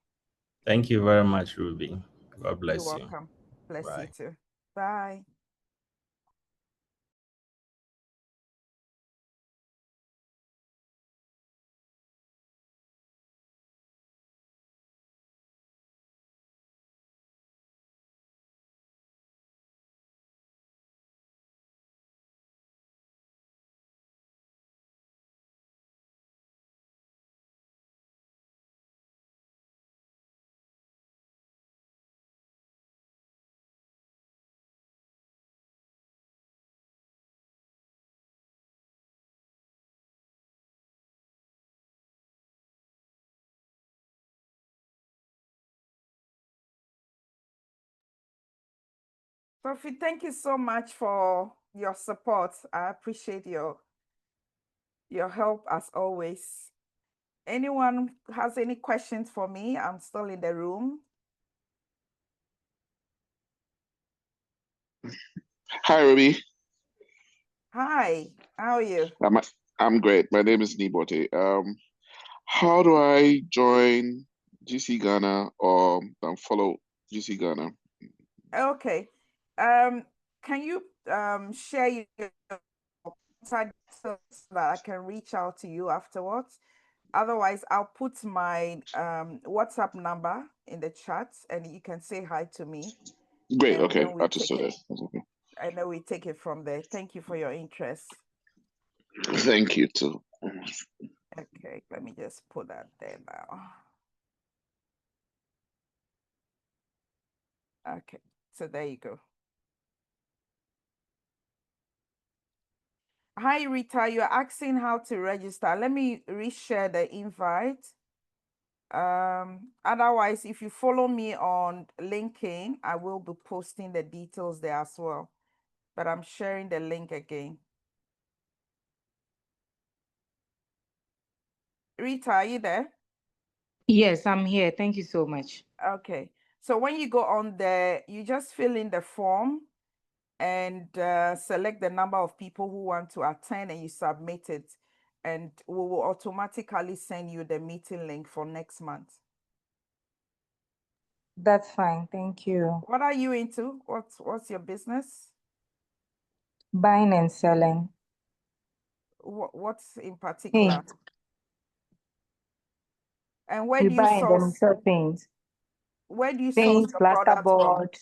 [SPEAKER 5] Thank you very much, Ruby. God bless you.
[SPEAKER 1] You're welcome. Bless
[SPEAKER 5] Bye.
[SPEAKER 1] you too. Bye. Sophie, thank you so much for your support. I appreciate your help as always. Anyone has any questions for me? I'm still in the room.
[SPEAKER 7] Hi, Ruby.
[SPEAKER 1] Hi, how are you?
[SPEAKER 7] I'm great. My name is Nibote. How do I join GC Ghana or follow GC Ghana?
[SPEAKER 1] Okay. Can you share your contact so that I can reach out to you afterwards? Otherwise, I'll put my WhatsApp number in the chat and you can say hi to me.
[SPEAKER 7] Great.
[SPEAKER 1] And
[SPEAKER 7] Okay.
[SPEAKER 1] then we
[SPEAKER 7] I'll just
[SPEAKER 1] take
[SPEAKER 7] say
[SPEAKER 1] it.
[SPEAKER 7] that. That's okay.
[SPEAKER 1] And then we take it from there. Thank you for your interest.
[SPEAKER 7] Thank you too.
[SPEAKER 1] Okay, let me just put that there now. Okay, so there you go. Hi, Rita, you're asking how to register. Let me reshare the invite. Otherwise, if you follow me on LinkedIn, I will be posting the details there as well. But I'm sharing the link again. Rita, are you there?
[SPEAKER 8] Yes, I'm here. Thank you so much.
[SPEAKER 1] Okay. So when you go on there, you just fill in the form and select the number of people who want to attend and you submit it. And we will automatically send you the meeting link for next month.
[SPEAKER 8] That's fine. Thank you.
[SPEAKER 1] What are you into? What's your business?
[SPEAKER 8] Buying and selling.
[SPEAKER 1] What's in particular?
[SPEAKER 8] Paint.
[SPEAKER 1] And where
[SPEAKER 8] We
[SPEAKER 1] do you
[SPEAKER 8] buy and then we
[SPEAKER 1] source?
[SPEAKER 8] sell paint.
[SPEAKER 1] Where do you source
[SPEAKER 8] Paint,
[SPEAKER 1] your products from?
[SPEAKER 8] plasterboard,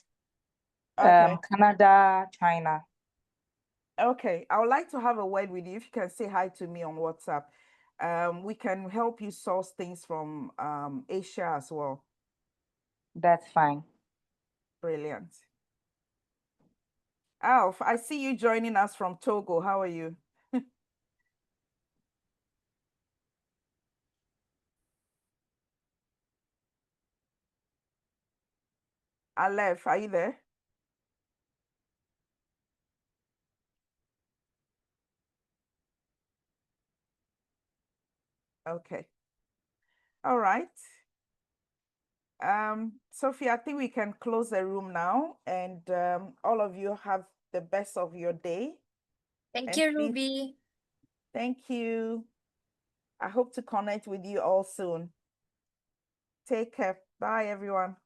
[SPEAKER 1] Okay.
[SPEAKER 8] Canada, China.
[SPEAKER 1] Okay, I would like to have a word with you. If you can say hi to me on WhatsApp. We can help you source things from Asia as well.
[SPEAKER 8] That's fine.
[SPEAKER 1] Brilliant. Alf, I see you joining us from Togo. How are you? Aleph, are you there? Okay. All right. Sophie, I think we can close the room now, and all of you have the best of your day.
[SPEAKER 3] Thank
[SPEAKER 1] And
[SPEAKER 3] you,
[SPEAKER 1] please,
[SPEAKER 3] Ruby.
[SPEAKER 1] thank you. I hope to connect with you all soon. Take care. Bye, everyone.